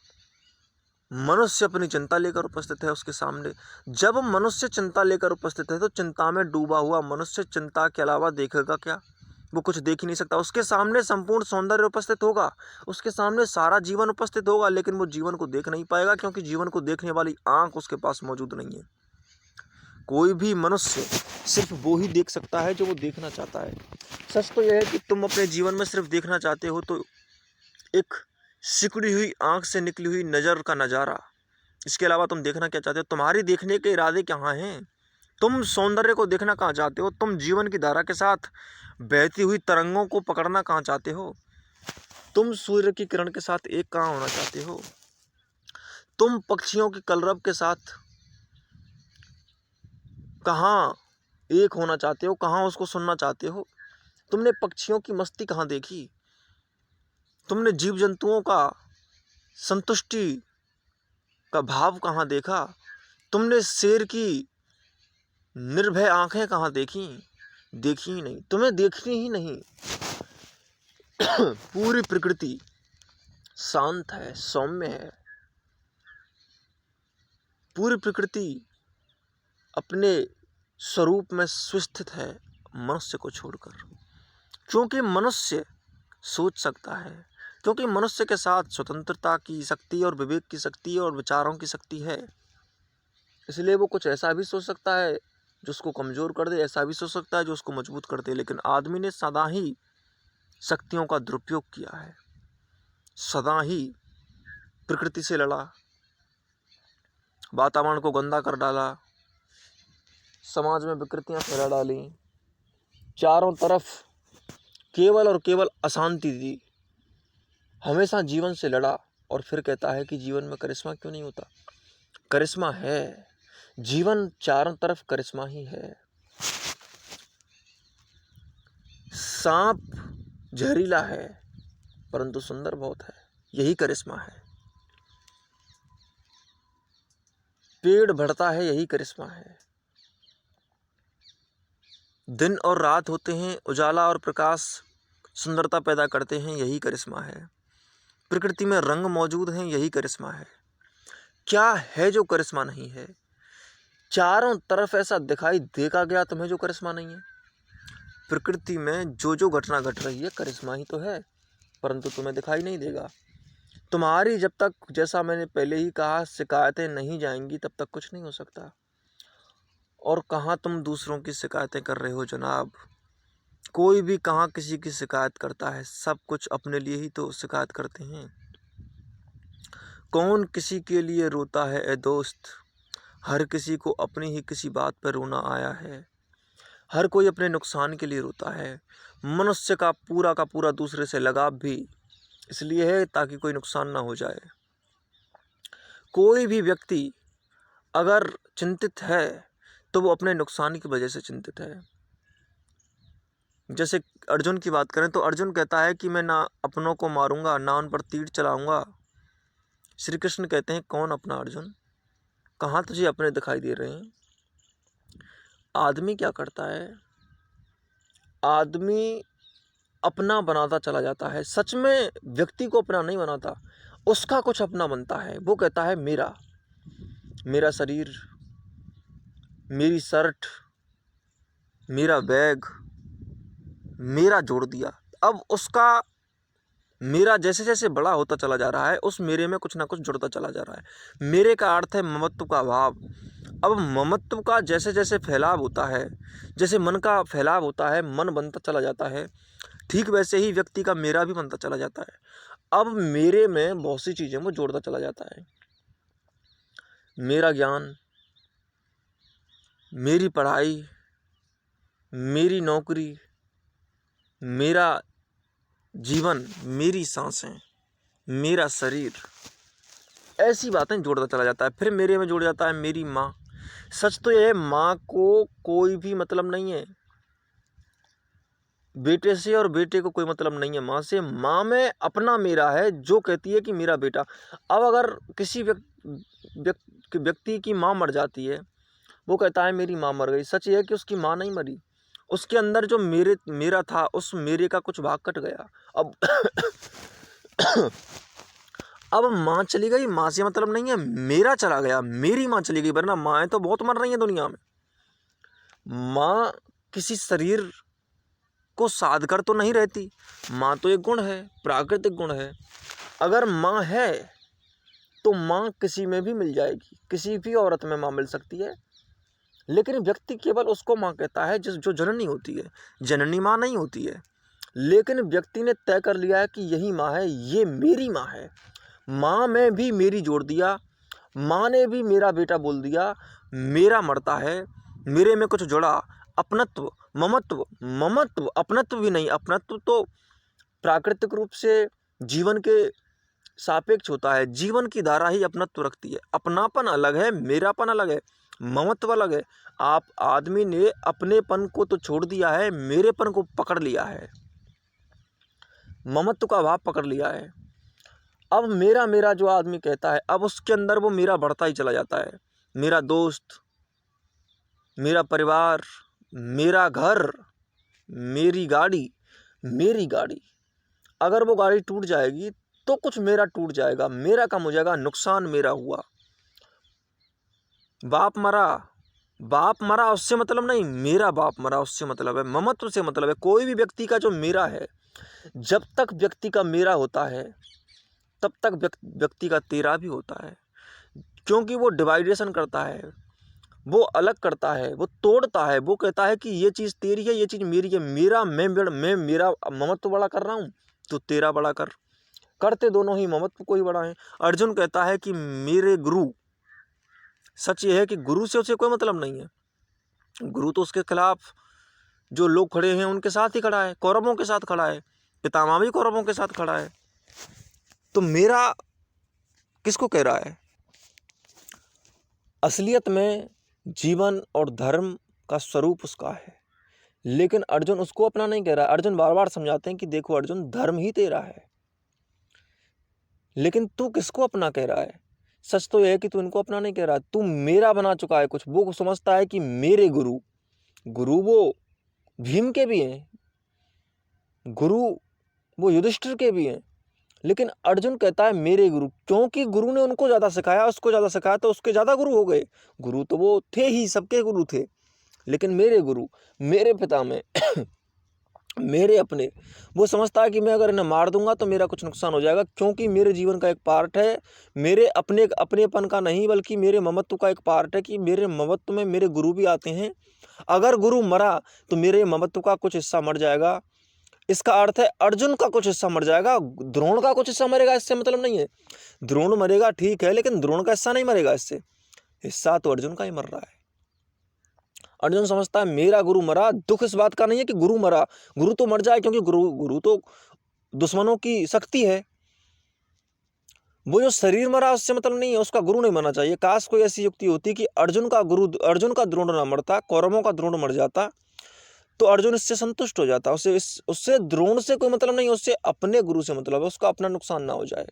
मनुष्य अपनी चिंता लेकर उपस्थित है उसके सामने। जब मनुष्य चिंता लेकर उपस्थित है तो चिंता में डूबा हुआ मनुष्य चिंता के अलावा देखेगा क्या? वो कुछ देख ही नहीं सकता। उसके सामने संपूर्ण सौंदर्य उपस्थित होगा, उसके सामने सारा जीवन उपस्थित होगा, लेकिन वो जीवन को देख नहीं पाएगा, क्योंकि जीवन को देखने वाली आंख उसके पास मौजूद नहीं है। कोई भी मनुष्य सिर्फ वो ही देख सकता है जो वो देखना चाहता है। सच तो यह है कि तुम अपने जीवन में सिर्फ देखना चाहते हो तो एक सिकुड़ी हुई आंख से निकली हुई नज़र का नज़ारा, इसके अलावा तुम देखना क्या चाहते हो? तुम्हारी देखने के इरादे कहाँ हैं? तुम सौंदर्य को देखना कहाँ चाहते हो? तुम जीवन की धारा के साथ बहती हुई तरंगों को पकड़ना कहाँ चाहते हो? तुम सूर्य की किरण के साथ एक कहाँ होना चाहते हो? तुम पक्षियों के कलरव के साथ कहाँ एक होना चाहते हो? कहाँ उसको सुनना चाहते हो? तुमने पक्षियों की मस्ती कहाँ देखी? तुमने जीव जंतुओं का संतुष्टि का भाव कहाँ देखा? तुमने शेर की निर्भय आंखें कहाँ देखी? देखी ही नहीं, तुम्हें देखनी ही नहीं। पूरी प्रकृति शांत है, सौम्य है। पूरी प्रकृति अपने स्वरूप में स्वस्थित है मनुष्य को छोड़कर, क्योंकि मनुष्य सोच सकता है, क्योंकि मनुष्य के साथ स्वतंत्रता की शक्ति और विवेक की शक्ति और विचारों की शक्ति है। इसलिए वो कुछ ऐसा भी सोच सकता है जो उसको कमज़ोर कर दे, ऐसा भी सोच सकता है जो उसको मजबूत कर दे। लेकिन आदमी ने सदा ही शक्तियों का दुरुपयोग किया है, सदा ही प्रकृति से लड़ा, वातावरण को गंदा कर डाला, समाज में विकृतियां फैला डाली, चारों तरफ केवल और केवल अशांति दी, हमेशा जीवन से लड़ा, और फिर कहता है कि जीवन में करिश्मा क्यों नहीं होता। करिश्मा है, जीवन चारों तरफ करिश्मा ही है। सांप जहरीला है परंतु सुंदर बहुत है, यही करिश्मा है। पेड़ बढ़ता है, यही करिश्मा है। दिन और रात होते हैं, उजाला और प्रकाश सुंदरता पैदा करते हैं, यही करिश्मा है। प्रकृति में रंग मौजूद हैं, यही करिश्मा है। क्या है जो करिश्मा नहीं है? चारों तरफ ऐसा दिखाई देगा गया तुम्हें जो करिश्मा नहीं है? प्रकृति में जो जो घटना घट रही है करिश्मा ही तो है, परंतु तुम्हें दिखाई नहीं देगा। तुम्हारी जब तक, जैसा मैंने पहले ही कहा, शिकायतें नहीं जाएंगी तब तक कुछ नहीं हो सकता। और कहाँ तुम दूसरों की शिकायतें कर रहे हो जनाब? कोई भी कहाँ किसी की शिकायत करता है, सब कुछ अपने लिए ही तो शिकायत करते हैं। कौन किसी के लिए रोता है ए दोस्त? हर किसी को अपनी ही किसी बात पर रोना आया है। हर कोई अपने नुकसान के लिए रोता है। मनुष्य का पूरा दूसरे से लगाव भी इसलिए है ताकि कोई नुकसान ना हो जाए। कोई भी व्यक्ति अगर चिंतित है तो वो अपने नुकसान की वजह से चिंतित है। जैसे अर्जुन की बात करें तो अर्जुन कहता है कि मैं ना अपनों को मारूंगा ना उन पर तीर चलाऊंगा। श्री कृष्ण कहते हैं, कौन अपना अर्जुन? कहाँ तुझे अपने दिखाई दे रहे हैं? आदमी क्या करता है? आदमी अपना बनाता चला जाता है। सच में व्यक्ति को अपना नहीं बनाता, उसका कुछ अपना बनता है। वो कहता है मेरा शरीर, मेरी शर्ट, मेरा बैग, मेरा जोड़ दिया। अब उसका मेरा जैसे जैसे बड़ा होता चला जा रहा है, उस मेरे में कुछ ना कुछ जुड़ता चला जा रहा है। मेरे का अर्थ है ममत्व का भाव। अब ममत्व का जैसे जैसे फैलाव होता है, जैसे मन का फैलाव होता है, मन बनता चला जाता है, ठीक वैसे ही व्यक्ति का मेरा भी बनता चला जाता है। अब मेरे में बहुत सी चीज़ें वो जोड़ता चला जाता है। मेरा ज्ञान, मेरी पढ़ाई, मेरी नौकरी, मेरा जीवन, मेरी सांसें, मेरा शरीर, ऐसी बातें जोड़ता चला जाता है। फिर मेरे में जोड़ जाता है मेरी माँ। सच तो यह है, माँ को कोई भी मतलब नहीं है बेटे से, और बेटे को कोई मतलब नहीं है माँ से। माँ में अपना मेरा है जो कहती है कि मेरा बेटा। अब अगर किसी व्यक्ति की माँ मर जाती है, वो कहता है मेरी माँ मर गई। सच ये है कि उसकी माँ नहीं मरी, उसके अंदर जो मेरा था, उस मेरे का कुछ भाग कट गया। अब माँ चली गई, माँ से मतलब नहीं है, मेरा चला गया, मेरी माँ चली गई। वरना माँ तो बहुत मर रही हैं दुनिया में। माँ किसी शरीर को साध कर तो नहीं रहती। माँ तो एक गुण है, प्राकृतिक गुण है। अगर माँ है तो माँ किसी में भी मिल जाएगी, किसी भी औरत में माँ मिल सकती है। लेकिन व्यक्ति केवल उसको माँ कहता है जो जननी होती है, जननी माँ नहीं होती है। लेकिन व्यक्ति ने तय कर लिया है कि यही माँ है, ये मेरी माँ है। माँ में भी मेरी जोड़ दिया, माँ ने भी मेरा बेटा बोल दिया। मेरा मरता है, मेरे में कुछ जुड़ा। अपनत्व, ममत्व, अपनत्व भी नहीं। अपनत्व तो प्राकृतिक रूप से जीवन के सापेक्ष होता है। जीवन की धारा ही अपनत्व रखती है। अपनापन अलग है, मेरापन अलग है, ममत्व अलग है। आप आदमी ने अपनेपन को तो छोड़ दिया है, मेरेपन को पकड़ लिया है, ममत्व का भाव पकड़ लिया है। अब मेरा जो आदमी कहता है, अब उसके अंदर वो मेरा बढ़ता ही चला जाता है। मेरा दोस्त, मेरा परिवार, मेरा घर, मेरी गाड़ी। अगर वो गाड़ी टूट जाएगी तो कुछ मेरा टूट जाएगा, मेरा कम हो जाएगा, नुकसान मेरा हुआ। बाप मरा उससे मतलब नहीं, मेरा बाप मरा उससे मतलब है, ममत्व से मतलब है। कोई भी व्यक्ति का जो मेरा है, जब तक व्यक्ति का मेरा होता है तब तक व्यक्ति का तेरा भी होता है। क्योंकि वो डिवाइडेशन करता है, वो अलग करता है, वो तोड़ता है। वो कहता है कि ये चीज़ तेरी है, ये चीज़ मेरी है। मैं मेरा ममत्व बड़ा कर रहा हूँ तो तेरा बड़ा करते दोनों ही ममत्व को ही बड़ा है। अर्जुन कहता है कि मेरे गुरु, सच ये है कि गुरु से उसे कोई मतलब नहीं है। गुरु तो उसके खिलाफ जो लोग खड़े हैं उनके साथ ही खड़ा है, कौरवों के साथ खड़ा है, पितामह भी कौरवों के साथ खड़ा है। तो मेरा किसको कह रहा है? असलियत में जीवन और धर्म का स्वरूप उसका है, लेकिन अर्जुन उसको अपना नहीं कह रहा है। अर्जुन बार बार समझाते हैं कि देखो अर्जुन, धर्म ही तेरा है, लेकिन तू किसको अपना कह रहा है? सच तो यह है कि तू इनको अपना नहीं कह रहा, तू मेरा बना चुका है कुछ। वो समझता है कि मेरे गुरु वो भीम के भी हैं, गुरु वो युधिष्ठिर के भी हैं, लेकिन अर्जुन कहता है मेरे गुरु, क्योंकि गुरु ने उनको ज़्यादा सिखाया, उसको ज़्यादा सिखाया, तो उसके ज़्यादा गुरु हो गए। गुरु तो वो थे ही, सबके गुरु थे, लेकिन मेरे गुरु, मेरे पिता में मेरे अपने, वो समझता है कि मैं अगर इन्हें मार दूंगा तो मेरा कुछ नुकसान हो जाएगा, क्योंकि मेरे जीवन का एक पार्ट है, मेरे अपनेपन का नहीं बल्कि मेरे ममत्व का एक पार्ट है कि मेरे ममत्व में मेरे गुरु भी आते हैं। अगर गुरु मरा तो मेरे ममत्व का कुछ हिस्सा मर जाएगा। इसका अर्थ है अर्जुन का कुछ हिस्सा मर जाएगा, द्रोण का कुछ हिस्सा मरेगा, इससे मतलब नहीं है। द्रोण मरेगा ठीक है, लेकिन द्रोण का हिस्सा नहीं मरेगा, इससे हिस्सा तो अर्जुन का ही मर रहा है। अर्जुन समझता है मेरा गुरु मरा, दुख इस बात का नहीं है कि गुरु मरा, गुरु तो मर जाए, क्योंकि गुरु तो दुश्मनों की शक्ति है। वो जो शरीर मरा उससे मतलब नहीं है, उसका गुरु नहीं मरना चाहिए। काश कोई ऐसी युक्ति होती कि अर्जुन का द्रोण ना मरता, कौरवों का द्रोण मर जाता, तो अर्जुन इससे संतुष्ट हो जाता। उससे द्रोण से कोई मतलब नहीं, उससे अपने गुरु से मतलब है, उसका अपना नुकसान ना हो जाए।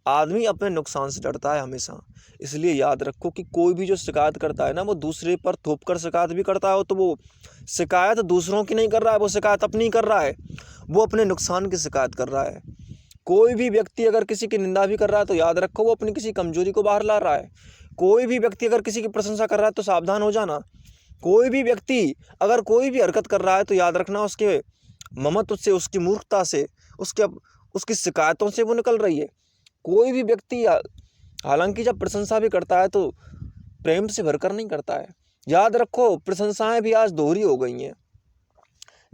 आदमी अपने नुकसान से डरता है हमेशा, इसलिए याद रखो कि कोई भी जो शिकायत करता है ना, वो दूसरे पर थोप कर शिकायत भी करता है, तो वो शिकायत दूसरों की नहीं कर रहा है, वो शिकायत अपनी कर रहा है, वो अपने नुकसान की शिकायत कर रहा है। कोई भी व्यक्ति अगर किसी की निंदा भी कर रहा है तो याद रखो वो अपनी किसी कमजोरी को बाहर ला रहा है। कोई भी व्यक्ति अगर किसी की प्रशंसा कर रहा है तो सावधान हो जाना। कोई भी व्यक्ति अगर कोई भी हरकत कर रहा है तो याद रखना उसके ममत्व से, उसकी मूर्खता से, उसकी शिकायतों से वो निकल रही है। कोई भी व्यक्ति हालांकि जब प्रशंसा भी करता है तो प्रेम से भरकर नहीं करता है। याद रखो प्रशंसाएं भी आज दोहरी हो गई हैं।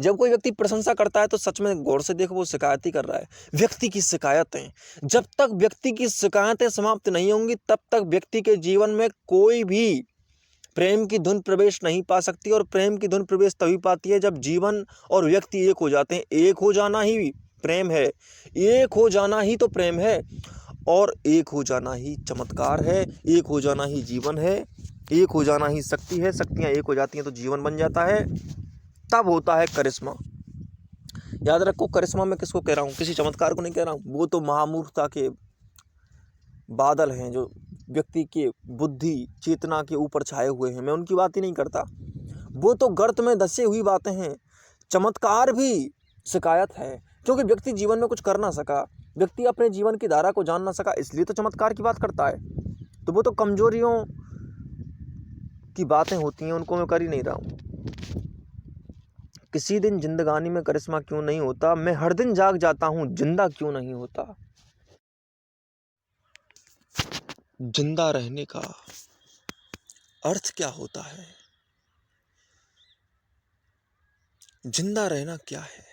जब कोई व्यक्ति प्रशंसा करता है तो सच में गौर से देखो वो शिकायत ही कर रहा है, व्यक्ति की शिकायतें। जब तक व्यक्ति की शिकायतें समाप्त नहीं होंगी तब तक व्यक्ति के जीवन में कोई भी प्रेम की धुन प्रवेश नहीं पा सकती। और प्रेम की धुन प्रवेश तभी पाती है जब जीवन और व्यक्ति एक हो जाते हैं। एक हो जाना ही प्रेम है, एक हो जाना ही तो प्रेम है, और एक हो जाना ही चमत्कार है, एक हो जाना ही जीवन है, एक हो जाना ही शक्ति है। शक्तियाँ एक हो जाती हैं तो जीवन बन जाता है, तब होता है करिश्मा। याद रखो करिश्मा मैं किसको कह रहा हूँ, किसी चमत्कार को नहीं कह रहा हूँ। वो तो महामूर्खता के बादल हैं जो व्यक्ति के बुद्धि चेतना के ऊपर छाए हुए हैं, मैं उनकी बात ही नहीं करता। वो तो गर्त में धंसी हुई बातें हैं। चमत्कार भी शिकायत है, क्योंकि व्यक्ति जीवन में कुछ कर ना सका, व्यक्ति अपने जीवन की धारा को जान ना सका, इसलिए तो चमत्कार की बात करता है। तो वो तो कमजोरियों की बातें होती हैं, उनको मैं कर ही नहीं रहा हूँ। किसी दिन जिंदगानी में करिश्मा क्यों नहीं होता, मैं हर दिन जाग जाता हूँ, जिंदा क्यों नहीं होता। जिंदा रहने का अर्थ क्या होता है, जिंदा रहना क्या है?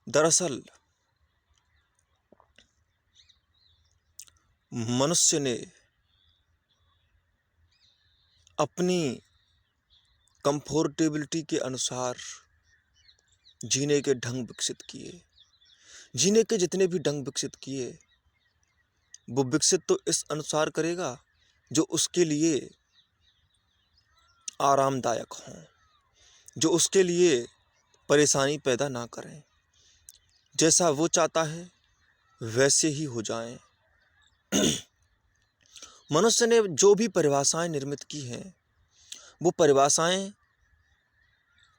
दरअसल मनुष्य ने अपनी कंफर्टेबिलिटी के अनुसार जीने के ढंग विकसित किए। जीने के जितने भी ढंग विकसित किए वो विकसित तो इस अनुसार करेगा जो उसके लिए आरामदायक हों, जो उसके लिए परेशानी पैदा ना करें। जैसा वो चाहता है वैसे ही हो जाएं। मनुष्य ने जो भी परिभाषाएं निर्मित की हैं वो परिभाषाएं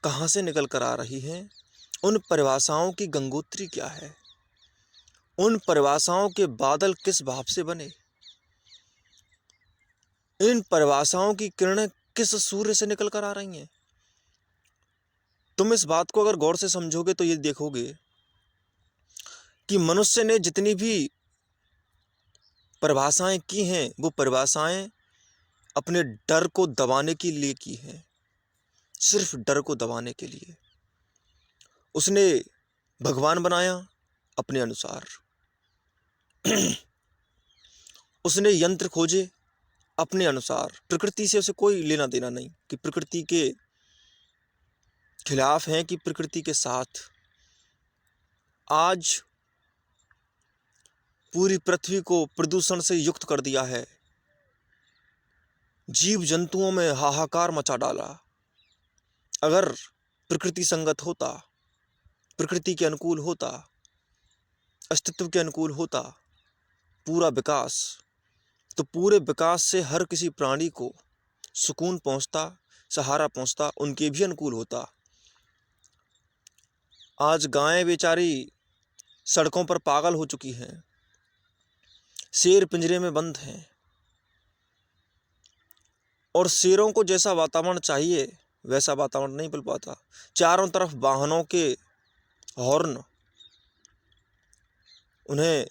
कहाँ से निकल कर आ रही हैं, उन परिभाषाओं की गंगोत्री क्या है, उन परिभाषाओं के बादल किस भाव से बने, इन परिभाषाओं की किरणें किस सूर्य से निकल कर आ रही हैं। तुम इस बात को अगर गौर से समझोगे तो ये देखोगे कि मनुष्य ने जितनी भी परिभाषाएं की हैं वो परिभाषाएं अपने डर को दबाने के लिए की हैं, सिर्फ डर को दबाने के लिए। उसने भगवान बनाया अपने अनुसार, उसने यंत्र खोजे अपने अनुसार, प्रकृति से उसे कोई लेना देना नहीं कि प्रकृति के खिलाफ हैं कि प्रकृति के साथ। आज पूरी पृथ्वी को प्रदूषण से युक्त कर दिया है, जीव जंतुओं में हाहाकार मचा डाला। अगर प्रकृति संगत होता, प्रकृति के अनुकूल होता, अस्तित्व के अनुकूल होता पूरा विकास, तो पूरे विकास से हर किसी प्राणी को सुकून पहुंचता, सहारा पहुंचता, उनके भी अनुकूल होता। आज गायें बेचारी सड़कों पर पागल हो चुकी हैं, शेर पिंजरे में बंद हैं, और शेरों को जैसा वातावरण चाहिए वैसा वातावरण नहीं मिल पाता। चारों तरफ वाहनों के हॉर्न उन्हें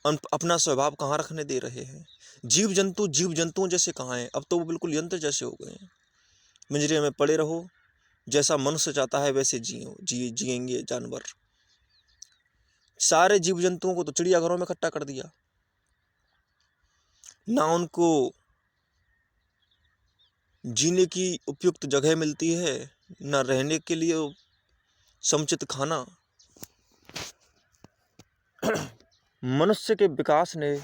अपना स्वभाव कहाँ रखने दे रहे हैं। जीव जंतुओं जैसे कहाँ हैं, अब तो वो बिल्कुल यंत्र जैसे हो गए हैं। पिंजरे में पड़े रहो, जैसा मनुष्य चाहता है वैसे जिएंगे जानवर। सारे जीव जंतुओं को तो चिड़ियाघरों में इकट्ठा कर दिया, ना उनको जीने की उपयुक्त जगह मिलती है, ना रहने के लिए समुचित खाना। मनुष्य के विकास ने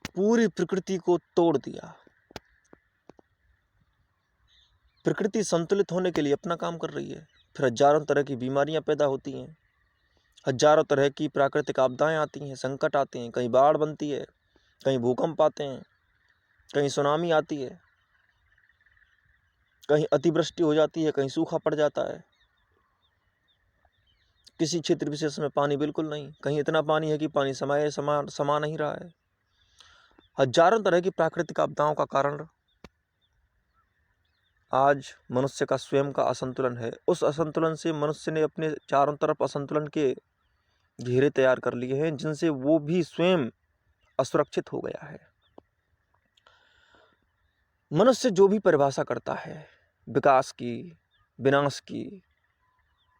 पूरी प्रकृति को तोड़ दिया। प्रकृति संतुलित होने के लिए अपना काम कर रही है, फिर हजारों तरह की बीमारियां पैदा होती हैं, हजारों तरह की प्राकृतिक आपदाएं आती हैं, संकट आते हैं। कहीं बाढ़ बनती है, कहीं भूकंप आते हैं, कहीं सुनामी आती है, कहीं अतिवृष्टि हो जाती है, कहीं सूखा पड़ जाता है। किसी क्षेत्र विशेष में पानी बिल्कुल नहीं, कहीं इतना पानी है कि पानी समा नहीं रहा है। हजारों तरह की प्राकृतिक आपदाओं का कारण आज मनुष्य का स्वयं का असंतुलन है। उस असंतुलन से मनुष्य ने अपने चारों तरफ असंतुलन के घेरे तैयार कर लिए हैं, जिनसे वो भी स्वयं असुरक्षित हो गया है। मनुष्य जो भी परिभाषा करता है विकास की, विनाश की,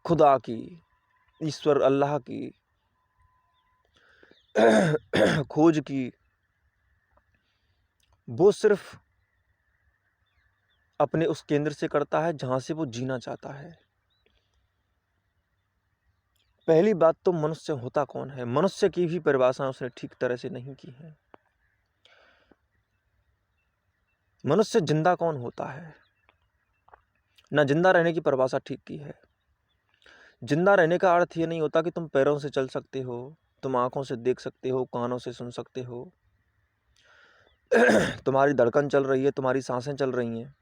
खुदा की, ईश्वर अल्लाह की, खोज की, वो सिर्फ अपने उस केंद्र से करता है जहां से वो जीना चाहता है। पहली बात तो मनुष्य होता कौन है, मनुष्य की भी परिभाषा उसने ठीक तरह से नहीं की है। मनुष्य जिंदा कौन होता है, ना जिंदा रहने की परिभाषा ठीक की है। जिंदा रहने का अर्थ ये नहीं होता कि तुम पैरों से चल सकते हो, तुम आंखों से देख सकते हो, कानों से सुन सकते हो, तुम्हारी धड़कन चल रही है, तुम्हारी सांसें चल रही हैं,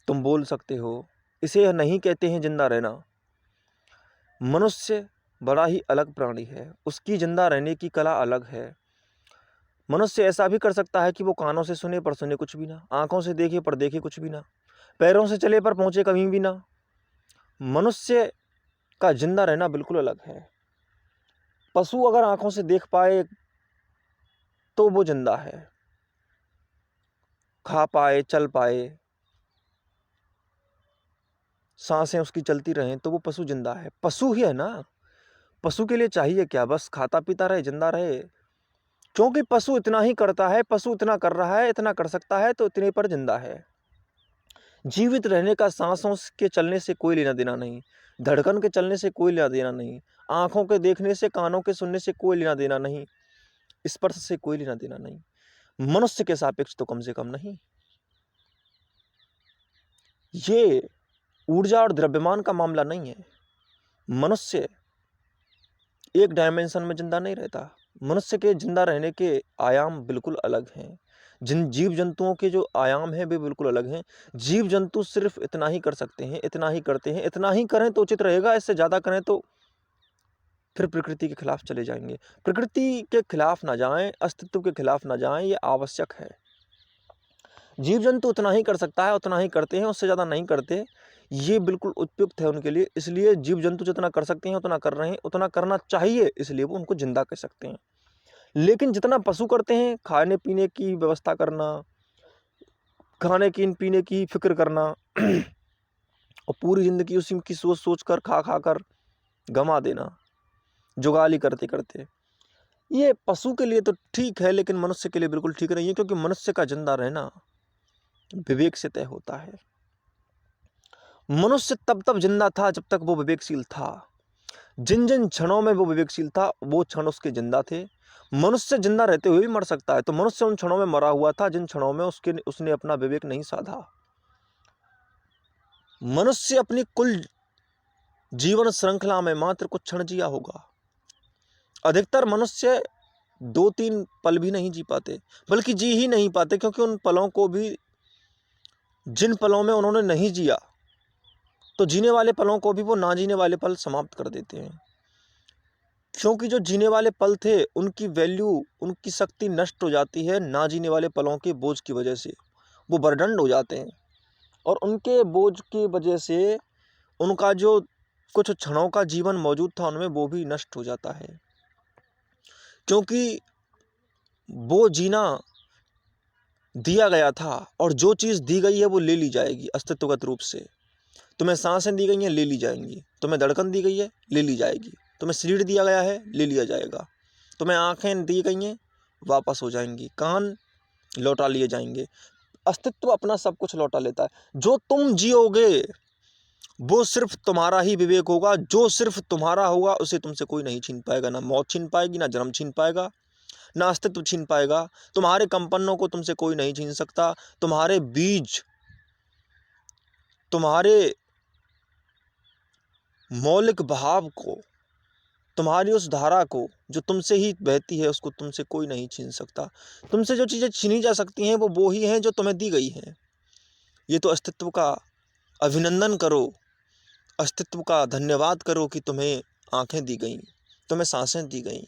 तुम बोल सकते हो। इसे नहीं कहते हैं जिंदा रहना। मनुष्य बड़ा ही अलग प्राणी है, उसकी जिंदा रहने की कला अलग है। मनुष्य ऐसा भी कर सकता है कि वो कानों से सुने पर सुने कुछ भी ना, आंखों से देखे पर देखे कुछ भी ना, पैरों से चले पर पहुंचे कहीं भी ना। मनुष्य का जिंदा रहना बिल्कुल अलग है। पशु अगर आंखों से देख पाए तो वो जिंदा है, खा पाए, चल पाए, सांसें उसकी चलती रहें तो वो पशु जिंदा है। पशु ही है ना। पशु के लिए चाहिए क्या, बस खाता पीता रहे, जिंदा रहे। क्योंकि पशु इतना ही करता है, पशु इतना कर रहा है, इतना कर सकता है, तो इतने पर जिंदा है। जीवित रहने का सांसों के चलने से कोई लेना देना नहीं, धड़कन के चलने से कोई लेना देना नहीं, आंखों के देखने से, कानों के सुनने से कोई लेना देना नहीं, स्पर्श से कोई लेना देना नहीं। मनुष्य के सापेक्ष तो कम से कम नहीं। ये ऊर्जा और द्रव्यमान का मामला नहीं है। मनुष्य एक डायमेंशन में जिंदा नहीं रहता। मनुष्य के जिंदा रहने के आयाम बिल्कुल अलग हैं। जिन जीव जंतुओं के जो आयाम हैं वे बिल्कुल अलग हैं। जीव जंतु सिर्फ इतना ही कर सकते हैं, इतना ही करते हैं, इतना ही करें तो उचित रहेगा। इससे ज़्यादा करें तो फिर प्रकृति के खिलाफ चले जाएंगे। प्रकृति के खिलाफ ना जाएं, अस्तित्व के खिलाफ ना जाएं, ये आवश्यक है। जीव जंतु उतना ही कर सकता है, उतना ही करते हैं, उससे ज़्यादा नहीं करते। ये बिल्कुल उपयुक्त है उनके लिए। इसलिए जीव जंतु जितना कर सकते हैं उतना कर रहे हैं, उतना करना चाहिए, इसलिए वो उनको जिंदा कह सकते हैं। लेकिन जितना पशु करते हैं, खाने पीने की व्यवस्था करना, खाने की पीने की फिक्र करना और पूरी जिंदगी उसी की सोच सोच कर, खा खा कर गंवा देना, जुगाली करते करते, ये पशु के लिए तो ठीक है, लेकिन मनुष्य के लिए बिल्कुल ठीक नहीं है, क्योंकि मनुष्य का जिंदा रहना विवेक से तय होता है। मनुष्य तब तब जिंदा था जब तक वो विवेकशील था। जिन जिन क्षणों में वो विवेकशील था वो क्षण उसके जिंदा थे। मनुष्य जिंदा रहते हुए भी मर सकता है, तो मनुष्य उन क्षणों में मरा हुआ था जिन क्षणों में उसने अपना विवेक नहीं साधा। मनुष्य अपनी कुल जीवन श्रृंखला में मात्र कुछ क्षण जिया होगा। अधिकतर मनुष्य 2-3 पल भी नहीं जी पाते, बल्कि जी ही नहीं पाते, क्योंकि उन पलों को भी, जिन पलों में उन्होंने नहीं जिया, तो जीने वाले पलों को भी वो ना जीने वाले पल समाप्त कर देते हैं। क्योंकि जो जीने वाले पल थे उनकी वैल्यू, उनकी शक्ति नष्ट हो जाती है ना जीने वाले पलों के बोझ की वजह से। वो बर्डन्ड हो जाते हैं, और उनके बोझ की वजह से उनका जो कुछ क्षणों का जीवन मौजूद था उनमें वो भी नष्ट हो जाता है। क्योंकि वो जीना दिया गया था, और जो चीज़ दी गई है वो ले ली जाएगी अस्तित्वगत रूप से। तुम्हें सांसें दी गई हैं, ले ली जाएंगी। तुम्हें धड़कन दी गई है, ले ली जाएगी। तुम्हें शरीर दिया गया है, ले लिया जाएगा। तुम्हें आंखें दी गई हैं, वापस हो जाएंगी। कान लौटा लिए जाएंगे। अस्तित्व अपना सब कुछ लौटा लेता है। जो तुम जियोगे वो सिर्फ तुम्हारा ही विवेक होगा। जो सिर्फ तुम्हारा होगा उसे तुमसे कोई नहीं छीन पाएगा। ना मौत छीन पाएगी, ना जन्म छीन पाएगा, ना अस्तित्व छीन पाएगा। तुम्हारे कंपनों को तुमसे कोई नहीं छीन सकता। तुम्हारे बीज, तुम्हारे मौलिक भाव को, तुम्हारी उस धारा को जो तुमसे ही बहती है, उसको तुमसे कोई नहीं छीन सकता। तुमसे जो चीज़ें छीनी जा सकती हैं वो ही हैं जो तुम्हें दी गई हैं। ये तो अस्तित्व का अभिनंदन करो, अस्तित्व का धन्यवाद करो कि तुम्हें आंखें दी गई, तुम्हें सांसें दी गई।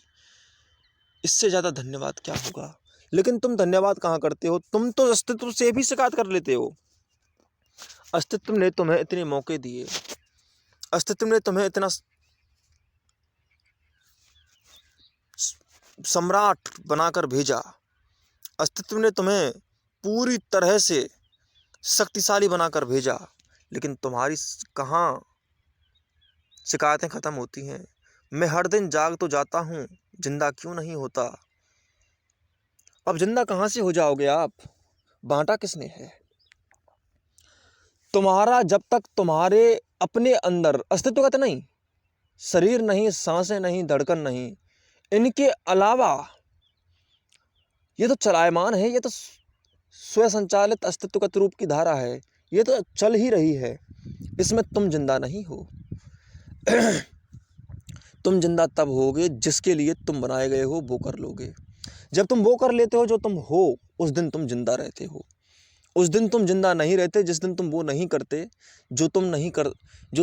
इससे ज़्यादा धन्यवाद क्या होगा। लेकिन तुम धन्यवाद कहाँ करते हो। तुम तो अस्तित्व से भी शिकायत कर लेते हो। अस्तित्व ने तुम्हें इतने मौके दिए, अस्तित्व ने तुम्हें इतना सम्राट बनाकर भेजा, अस्तित्व ने तुम्हें पूरी तरह से शक्तिशाली बनाकर भेजा, लेकिन तुम्हारी कहाँ शिकायतें ख़त्म होती हैं। मैं हर दिन जाग तो जाता हूँ, जिंदा क्यों नहीं होता। अब जिंदा कहाँ से हो जाओगे आप, बांटा किसने है। तुम्हारा जब तक तुम्हारे अपने अंदर अस्तित्वगत नहीं, शरीर नहीं, सांसें नहीं, धड़कन नहीं, इनके अलावा ये तो चलायमान है, ये तो स्वयं संचालित अस्तित्वगत रूप की धारा है, ये तो चल ही रही है। इसमें तुम जिंदा नहीं हो। तुम जिंदा तब होगे जिसके लिए तुम बनाए गए हो वो कर लोगे। जब तुम वो कर लेते हो जो तुम हो, उस दिन तुम जिंदा रहते हो। उस दिन तुम जिंदा नहीं रहते जिस दिन तुम वो नहीं करते जो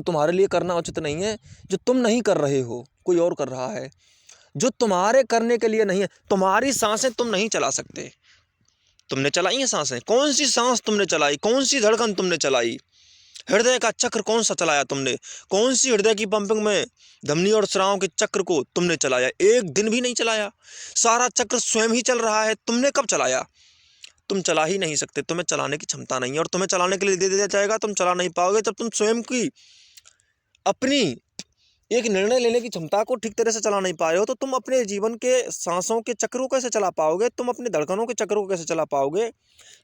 तुम्हारे लिए करना उचित नहीं है, जो तुम नहीं कर रहे हो, कोई और कर रहा है, जो तुम्हारे करने के लिए नहीं है। तुम्हारी सांसें तुम नहीं चला सकते। तुमने चलाई हैं सांसें? कौन सी सांस तुमने चलाई? कौन सी धड़कन तुमने चलाई? हृदय का चक्र कौन सा चलाया तुमने? कौन सी हृदय की पंपिंग में धमनी और स्रावों के चक्र को तुमने चलाया? एक दिन भी नहीं चलाया। सारा चक्र स्वयं ही चल रहा है। तुमने कब चलाया? तुम चला ही नहीं सकते। तुम्हें चलाने की क्षमता नहीं है, और तुम्हें चलाने के लिए दे दिया जाएगा, तुम चला नहीं पाओगे जब तुम स्वयं की अपनी एक निर्णय लेने की क्षमता को ठीक तरह से चला नहीं पा रहे हो। तो तुम अपने जीवन के सांसों के चक्र को कैसे चला पाओगे? तुम अपने धड़कनों के चक्र को कैसे चला पाओगे?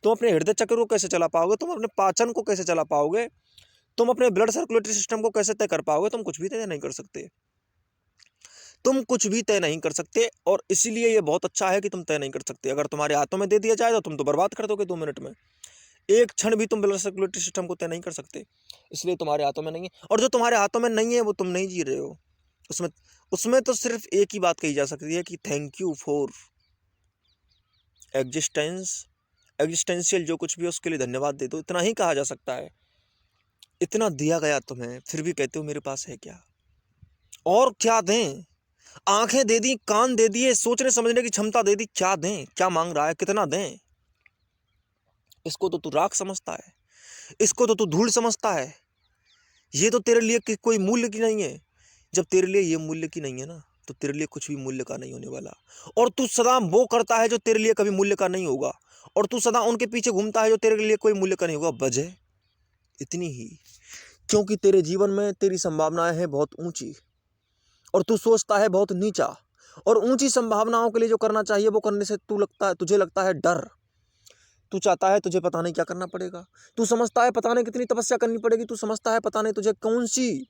तुम अपने हृदय चक्र को कैसे चला पाओगे? तुम अपने पाचन को कैसे चला पाओगे? तुम अपने ब्लड सर्कुलेटरी सिस्टम को कैसे तय कर पाओगे? तुम कुछ भी तय नहीं कर सकते। तुम कुछ भी तय नहीं कर सकते, और इसीलिए ये बहुत अच्छा है कि तुम तय नहीं कर सकते। अगर तुम्हारे हाथों में दे दिया जाए तो तुम तो बर्बाद कर दोगे 2 मिनट में। एक क्षण भी तुम ब्लड सर्कुलेटरी सिस्टम को तय नहीं कर सकते, इसलिए तुम्हारे हाथों में नहीं है। और जो तुम्हारे हाथों में नहीं है वो तुम नहीं जी रहे हो। उसमें तो सिर्फ एक ही बात कही जा सकती है कि थैंक यू फॉर एग्जिस्टेंशियल जो कुछ भी है उसके लिए धन्यवाद दे दो। इतना ही कहा जा सकता है। इतना दिया गया तुम्हें, फिर भी कहते हो मेरे पास है क्या? और क्या दें? आंखें दे दी, कान दे दिए, सोचने समझने की क्षमता दे दी, क्या दें? क्या मांग रहा है? कितना दें? इसको तो तू राख समझता है, इसको तो तू धूल समझता है। ये तो तेरे लिए कोई मूल्य की नहीं है। जब तेरे लिए ये मूल्य की नहीं है ना, तो तेरे लिए कुछ भी मूल्य का नहीं होने वाला। और तू सदा वो करता है जो तेरे लिए कभी मूल्य का नहीं होगा, और तू सदा उनके पीछे घूमता है जो तेरे लिए कोई मूल्य का नहीं होगा। वजह इतनी ही, क्योंकि तेरे जीवन में तेरी संभावनाएं हैं बहुत ऊंची, और तू सोचता है बहुत नीचा। और ऊंची संभावनाओं के लिए जो करना चाहिए वो करने से तुझे लगता है डर। तू चाहता है तुझे पता नहीं क्या करना पड़ेगा, तू समझता है पता नहीं कितनी तपस्या करनी पड़ेगी, तू समझता है पता नहीं तुझे कौन सी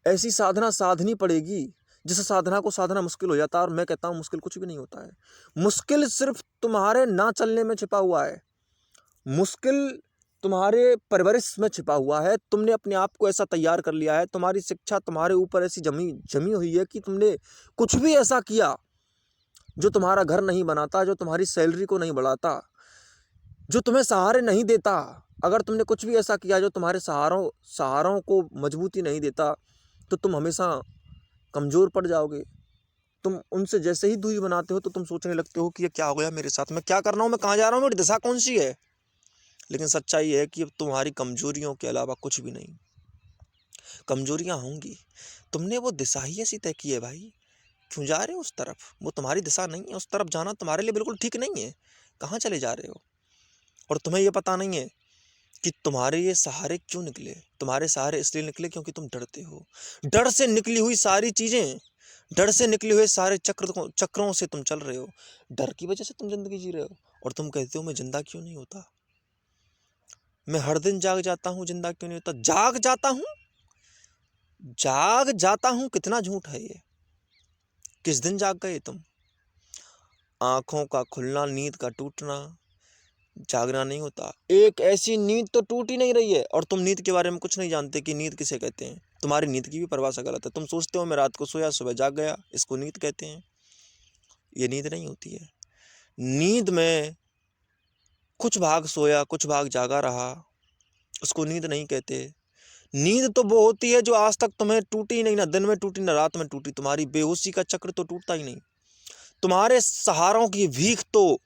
ऐसी साधना साधनी पड़ेगी जिस साधना को साधना मुश्किल हो जाता है। और मैं कहता हूँ मुश्किल कुछ भी नहीं होता है, मुश्किल सिर्फ तुम्हारे ना चलने में छिपा हुआ है, मुश्किल तुम्हारे परवरिश में छिपा हुआ है। तुमने अपने आप को ऐसा तैयार कर लिया है, तुम्हारी शिक्षा तुम्हारे ऊपर ऐसी जमी हुई है कि तुमने कुछ भी ऐसा किया जो तुम्हारा घर नहीं बनाता, जो तुम्हारी सैलरी को नहीं बढ़ाता, जो तुम्हें सहारे नहीं देता, अगर तुमने कुछ भी ऐसा किया जो तुम्हारे सहारों को मजबूती नहीं देता, तो तुम हमेशा कमज़ोर पड़ जाओगे। तुम उनसे जैसे ही दूरी बनाते हो तो तुम सोचने लगते हो कि ये क्या हो गया मेरे साथ, मैं क्या कर रहा हूँ, मैं कहाँ जा रहा हूँ, मेरी दिशा कौन सी है। लेकिन सच्चाई है कि अब तुम्हारी कमजोरियों के अलावा कुछ भी नहीं। कमजोरियां होंगी, तुमने वो दिशा ही ऐसी तय की है भाई, क्यों जा रहे हो उस तरफ, वो तुम्हारी दिशा नहीं है, उस तरफ जाना तुम्हारे लिए बिल्कुल ठीक नहीं है। कहाँ चले जा रहे हो, और तुम्हें ये पता नहीं है कि तुम्हारे ये सहारे क्यों निकले। तुम्हारे सहारे इसलिए निकले क्योंकि तुम डरते हो। डर से निकली हुई सारी चीज़ें, डर से निकले हुए सारे चक्रों से तुम चल रहे हो। डर की वजह से तुम जिंदगी जी रहे हो, और तुम कहते हो मैं जिंदा क्यों नहीं होता, मैं हर दिन जाग जाता हूँ, जिंदा क्यों नहीं होता। जाग जाता हूँ कितना झूठ है ये। किस दिन जाग गए तुम। आंखों का खुलना, नींद का टूटना जागना नहीं होता। एक ऐसी नींद तो टूट ही नहीं रही है, और तुम नींद के बारे में कुछ नहीं जानते कि नींद किसे कहते हैं। तुम्हारी नींद की भी परिभाषा गलत है। तुम सोचते हो मैं रात को सोया सुबह जाग गया, इसको नींद कहते हैं। ये नींद नहीं होती है। नींद में कुछ भाग सोया कुछ भाग जागा रहा, उसको नींद नहीं कहते। नींद तो वो होती है जो आज तक तुम्हें टूटी नहीं, ना दिन में टूटी ना रात में टूटी। तुम्हारी बेहोशी का चक्र तो टूटता ही नहीं। तुम्हारे सहारों की भीख तो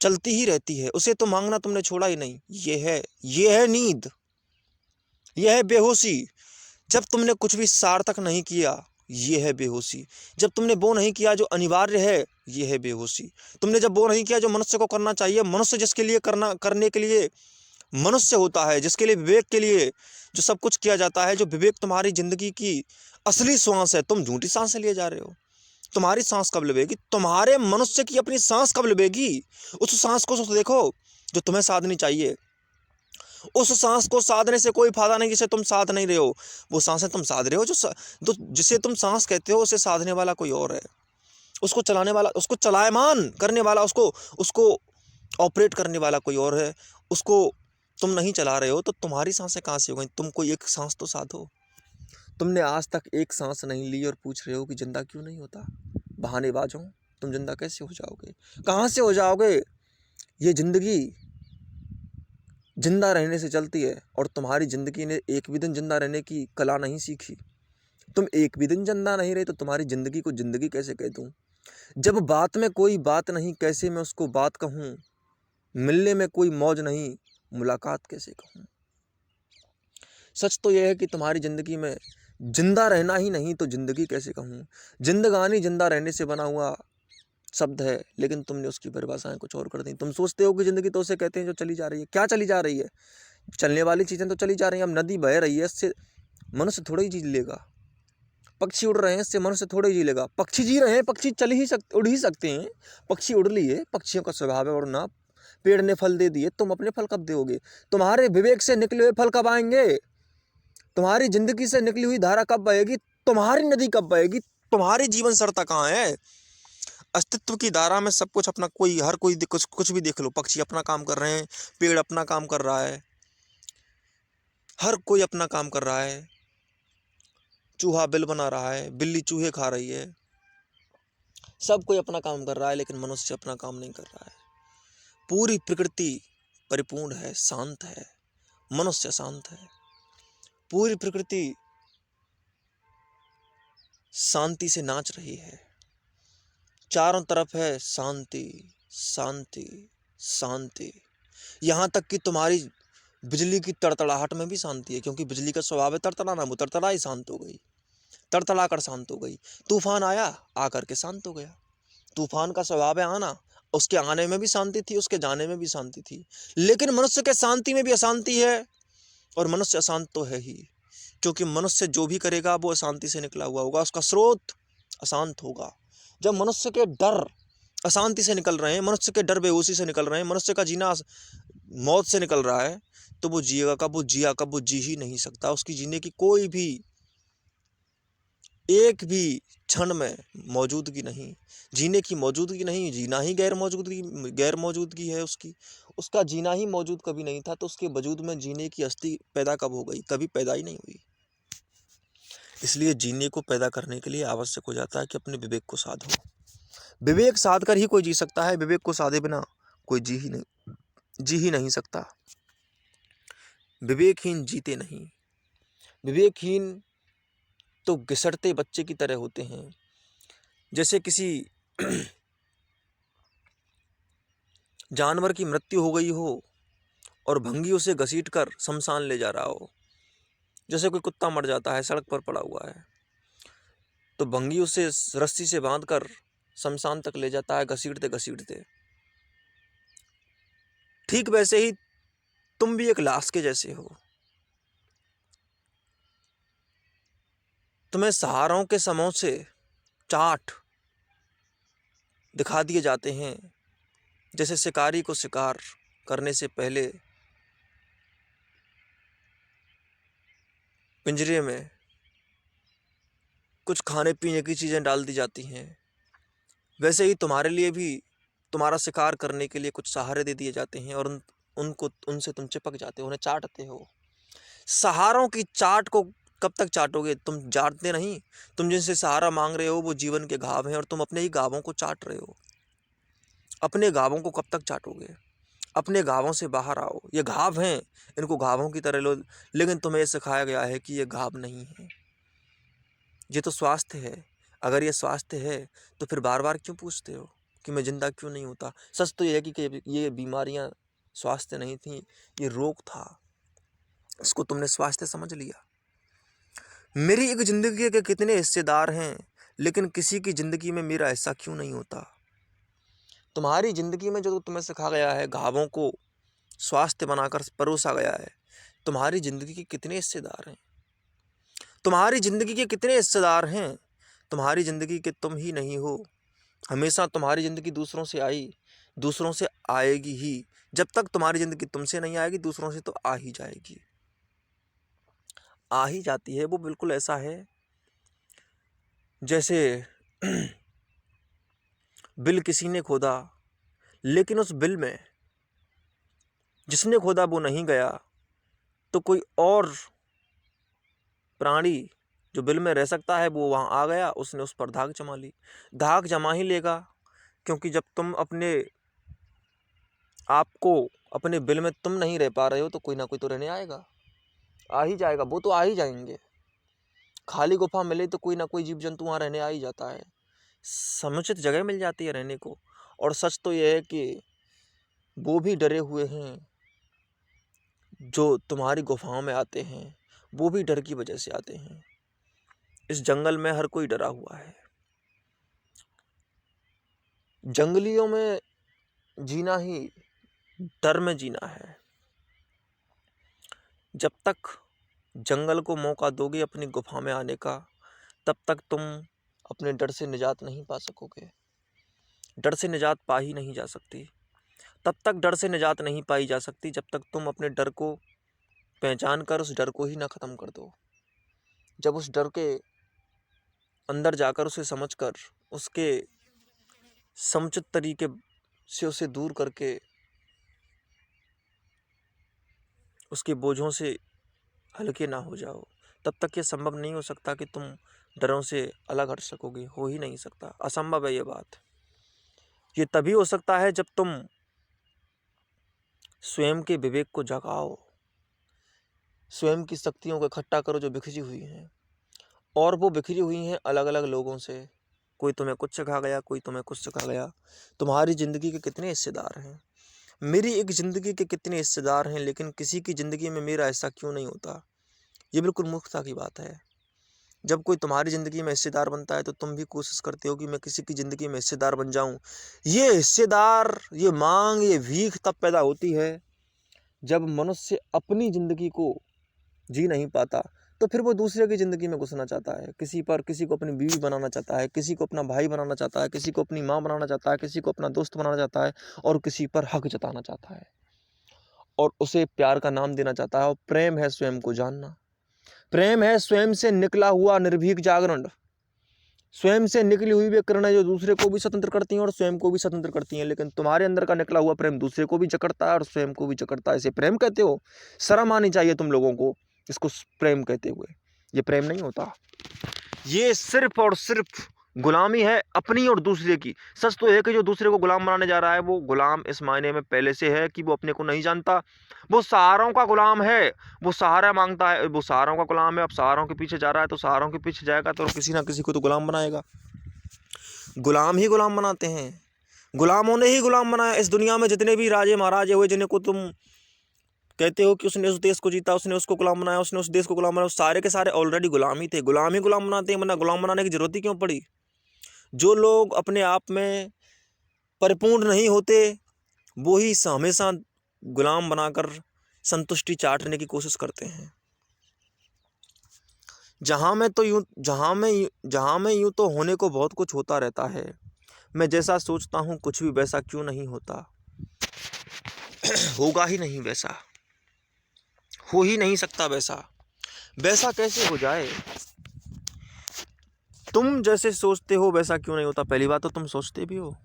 चलती ही रहती है, उसे तो मांगना तुमने छोड़ा ही नहीं। ये है नींद, यह है बेहोशी। जब तुमने कुछ भी सार्थक नहीं किया, ये है बेहोशी। जब तुमने वो नहीं किया जो अनिवार्य है, ये है बेहोशी। तुमने जब वो नहीं किया जो मनुष्य को करना चाहिए, मनुष्य जिसके लिए करने के लिए मनुष्य होता है, जिसके लिए विवेक के लिए जो सब कुछ किया जाता है, जो विवेक तुम्हारी जिंदगी की असली श्वास है, तुम झूठी सांसें लिए जा रहे हो। तुम्हारी सांस कब लेगी, तुम्हारे मनुष्य की अपनी सांस कब लेगी। उस सांस को देखो जो तुम्हें साधनी चाहिए। उस सांस को साधने से कोई फायदा नहीं जिसे तुम साध नहीं रहे हो। वो सांसें तुम साध रहे हो, जो जिसे तुम सांस कहते हो, उसे साधने वाला कोई और है। उसको चलाने वाला, उसको चलायमान करने वाला, उसको ऑपरेट करने वाला कोई और है। उसको तुम नहीं चला रहे हो तो तुम्हारी सांसें कहाँ से हो गई। तुम कोई एक सांस तो साधो। तुमने आज तक एक सांस नहीं ली और पूछ रहे हो कि जिंदा क्यों नहीं होता। बहानेबाज हो, तुम जिंदा कैसे हो जाओगे, कहाँ से हो जाओगे। ये जिंदगी जिंदा रहने से चलती है, और तुम्हारी जिंदगी ने एक भी दिन जिंदा रहने की कला नहीं सीखी। तुम एक भी दिन जिंदा नहीं रहे तो तुम्हारी जिंदगी को जिंदगी कैसे कह दूं। जब बात में कोई बात नहीं, कैसे मैं उसको बात कहूँ। मिलने में कोई मौज नहीं, मुलाकात कैसे कहूँ। सच तो यह है कि तुम्हारी ज़िंदगी में जिंदा रहना ही नहीं तो ज़िंदगी कैसे कहूँ। जिंदगानी जिंदा रहने से बना हुआ शब्द है, लेकिन तुमने उसकी परिभाषाएं कुछ और कर दी। तुम सोचते हो कि ज़िंदगी तो उसे कहते हैं जो चली जा रही है। क्या चली जा रही है, चलने वाली चीज़ें तो चली जा रही हैं। अब नदी बह रही है, इससे मनुष्य थोड़ा ही जी लेगा। पक्षी उड़ रहे हैं, इससे मनुष्य थोड़ा ही जी लेगा। पक्षी जी रहे हैं, पक्षी उड़ ही सकते हैं। पक्षी उड़ लिए, पक्षियों का स्वभाव है उड़ना। पेड़ ने फल दे दिए, तुम अपने फल कब दोगे। तुम्हारे विवेक से निकले हुए फल कब आएंगे। तुम्हारी जिंदगी से निकली हुई धारा कब बहेगी, तुम्हारी नदी कब बहेगी। तुम्हारी जीवन सरता कहाँ है। अस्तित्व की धारा में सब कुछ अपना, हर कोई कुछ भी देख लो। पक्षी अपना काम कर रहे हैं, पेड़ अपना काम कर रहा है, हर कोई अपना काम कर रहा है। चूहा बिल बना रहा है, बिल्ली चूहे खा रही है, सब कोई अपना काम कर रहा है, लेकिन मनुष्य अपना काम नहीं कर रहा है। पूरी प्रकृति परिपूर्ण है, शांत है, मनुष्य शांत है। पूरी प्रकृति शांति से नाच रही है। चारों तरफ है शांति शांति शांति। यहाँ तक कि तुम्हारी बिजली की तड़तड़ाहट में भी शांति है, क्योंकि बिजली का स्वभाव है तड़तड़ाना। वो तड़तड़ा शांत हो गई, तड़तड़ा कर शांत हो गई। तूफान आया, आकर के शांत हो गया। तूफान का स्वभाव है आना, उसके आने में भी शांति थी, उसके जाने में भी शांति थी। लेकिन मनुष्य के शांति में भी अशांति है, और मनुष्य अशांत तो है ही, क्योंकि मनुष्य जो भी करेगा वो अशांति से निकला हुआ होगा, उसका स्रोत अशांत होगा। जब मनुष्य के डर अशांति से निकल रहे हैं, मनुष्य के डर बेहोशी से निकल रहे हैं, मनुष्य का जीना मौत से निकल रहा है, तो वो जिएगा कब? वो जिया कब? वो जी ही नहीं सकता। उसकी जीने की कोई भी एक भी क्षण में मौजूदगी नहीं, जीने की मौजूदगी नहीं, जीना ही गैर मौजूदगी है उसकी। उसका जीना ही मौजूद कभी नहीं था, तो उसके वजूद में जीने की हस्ती पैदा कब हो गई? कभी पैदा ही नहीं हुई। इसलिए जीने को पैदा करने के लिए आवश्यक हो जाता है कि अपने विवेक को साधो। विवेक साध कर ही कोई जी सकता है, विवेक को साधे बिना कोई जी ही नहीं सकता। विवेकहीन जीते नहीं। विवेकहीन तो घिसटते बच्चे की तरह होते हैं। जैसे किसी जानवर की मृत्यु हो गई हो और भंगी उसे घसीट कर शमशान ले जा रहा हो। जैसे कोई कुत्ता मर जाता है, सड़क पर पड़ा हुआ है, तो भंगी उसे रस्सी से बांधकर शमशान तक ले जाता है, घसीटते घसीटते। ठीक वैसे ही तुम भी एक लाश के जैसे हो। तुम्हें सहारों के समूह से चाट दिखा दिए जाते हैं। जैसे शिकारी को शिकार करने से पहले पिंजरे में कुछ खाने पीने की चीज़ें डाल दी जाती हैं, वैसे ही तुम्हारे लिए भी तुम्हारा शिकार करने के लिए कुछ सहारे दे दिए जाते हैं और उनसे तुम चिपक जाते हो, उन्हें चाटते हो। सहारों की चाट को कब तक चाटोगे? तुम जानते नहीं, तुम जिनसे सहारा मांग रहे हो वो जीवन के घाव हैं और तुम अपने ही घावों को चाट रहे हो। अपने घावों को कब तक चाटोगे? अपने घावों से बाहर आओ। ये घाव हैं, इनको घावों की तरह लो, लेकिन तुम्हें ये सिखाया गया है कि ये घाव नहीं है, ये तो स्वास्थ्य है। अगर ये स्वास्थ्य है तो फिर बार बार क्यों पूछते हो कि मैं जिंदा क्यों नहीं होता? सच तो ये है कि ये बीमारियां स्वास्थ्य नहीं थी, ये रोग था, इसको तुमने स्वास्थ्य समझ लिया। मेरी एक जिंदगी के कितने हिस्सेदार हैं, लेकिन किसी की जिंदगी में मेरा हिस्सा क्यों नहीं होता? तुम्हारी जिंदगी में जो तुम्हें सिखा गया है, घावों को स्वास्थ्य बनाकर परोसा गया है, तुम्हारी जिंदगी के कितने हिस्सेदार हैं? तुम्हारी जिंदगी के कितने हिस्सेदार हैं? तुम्हारी जिंदगी के तुम ही नहीं हो। हमेशा तुम्हारी जिंदगी दूसरों से आई, दूसरों से आएगी ही। जब तक तुम्हारी जिंदगी तुमसे नहीं आएगी, दूसरों से तो आ ही जाएगी, आ ही जाती है। वो बिल्कुल ऐसा है जैसे बिल किसी ने खोदा, लेकिन उस बिल में जिसने खोदा वो नहीं गया, तो कोई और प्राणी जो बिल में रह सकता है वो वहाँ आ गया, उसने उस पर धाक जमा ली। धाक जमा ही लेगा, क्योंकि जब तुम अपने आपको अपने बिल में तुम नहीं रह पा रहे हो, तो कोई ना कोई तो रहने आएगा, आ ही जाएगा। वो तो आ ही जाएंगे। खाली गुफा मिले तो कोई ना कोई जीव जंतु वहाँ रहने आ ही जाता है, समुचित जगह मिल जाती है रहने को। और सच तो यह है कि वो भी डरे हुए हैं जो तुम्हारी गुफाओं में आते हैं, वो भी डर की वजह से आते हैं। इस जंगल में हर कोई डरा हुआ है। जंगलियों में जीना ही डर में जीना है। जब तक जंगल को मौका दोगे अपनी गुफा में आने का, तब तक तुम अपने डर से निजात नहीं पा सकोगे। डर से निजात पा ही नहीं जा सकती। तब तक डर से निजात नहीं पाई जा सकती जब तक तुम अपने डर को पहचान कर उस डर को ही ना ख़त्म कर दो। जब उस डर के अंदर जाकर उसे समझकर उसके समुचित तरीके से उसे दूर करके उसके बोझों से हल्के ना हो जाओ, तब तक ये संभव नहीं हो सकता कि तुम डरों से अलग हट सकोगे। हो ही नहीं सकता, असंभव है ये बात। ये तभी हो सकता है जब तुम स्वयं के विवेक को जगाओ, स्वयं की शक्तियों को इकट्ठा करो जो बिखरी हुई हैं, और वो बिखरी हुई हैं अलग अलग लोगों से। कोई तुम्हें कुछ सिखा गया, कोई तुम्हें कुछ सिखा गया। तुम्हारी ज़िंदगी के कितने हिस्सेदार हैं? मेरी एक ज़िंदगी के कितने हिस्सेदार हैं, लेकिन किसी की ज़िंदगी में मेरा हिस्सा क्यों नहीं होता? ये बिल्कुल मूर्खता की बात है। जब कोई तुम्हारी ज़िंदगी में हिस्सेदार बनता है तो तुम भी कोशिश करते हो कि मैं किसी की ज़िंदगी में हिस्सेदार बन जाऊं। ये हिस्सेदार, ये मांग, ये भीख तब पैदा होती है जब मनुष्य अपनी ज़िंदगी को जी नहीं पाता, तो फिर वो दूसरे की ज़िंदगी में घुसना चाहता है, किसी को अपनी बीवी बनाना चाहता है, किसी को अपना भाई बनाना चाहता है, किसी को अपनी माँ बनाना चाहता है, किसी को अपना दोस्त बनाना चाहता है और किसी पर हक जताना चाहता है और उसे प्यार का नाम देना चाहता है। और प्रेम है स्वयं को जानना, प्रेम है स्वयं से निकला हुआ निर्भीक जागरण, स्वयं से निकली हुई वे किरणें जो दूसरे को भी स्वतंत्र करती हैं और स्वयं को भी स्वतंत्र करती हैं। लेकिन तुम्हारे अंदर का निकला हुआ प्रेम दूसरे को भी जकड़ता है और स्वयं को भी जकड़ता है। इसे प्रेम कहते हो? शर्म आनी चाहिए तुम लोगों को इसको प्रेम कहते हुए। ये प्रेम नहीं होता, ये सिर्फ और सिर्फ गुलामी है अपनी और दूसरे की। सच तो है कि जो दूसरे को गुलाम बनाने जा रहा है वो गुलाम इस मायने में पहले से है कि वो अपने को नहीं जानता, वो सहारों का गुलाम है, वो सहारा मांगता है, वो सहारों का गुलाम है। अब सहारों के पीछे जा रहा है तो सहारों के पीछे जाएगा तो किसी ना किसी को तो गुलाम बनाएगा। गुलाम ही गुलाम बनाते हैं, गुलामों ने ही गुलाम बनाया। इस दुनिया में जितने भी राजे महाराजे हुए जिन्हें को तुम कहते हो कि उसने उस देश को जीता, उसने उसको गुलाम बनाया, उसने उस देश को गुलाम बनाया, सारे के सारे ऑलरेडी गुलाम ही थे। गुलाम ही गुलाम बनाते हैं, वरना गुलाम बनाने की जरूरत ही क्यों पड़ी? जो लोग अपने आप में परिपूर्ण नहीं होते वो ही हमेशा गुलाम बनाकर संतुष्टि चाटने की कोशिश करते हैं। जहाँ में यूं तो होने को बहुत कुछ होता रहता है, मैं जैसा सोचता हूँ कुछ भी वैसा क्यों नहीं होता। होगा ही नहीं वैसा, हो ही नहीं सकता वैसा, वैसा कैसे हो जाए? तुम जैसे सोचते हो वैसा क्यों नहीं होता? पहली बात तो तुम सोचते भी हो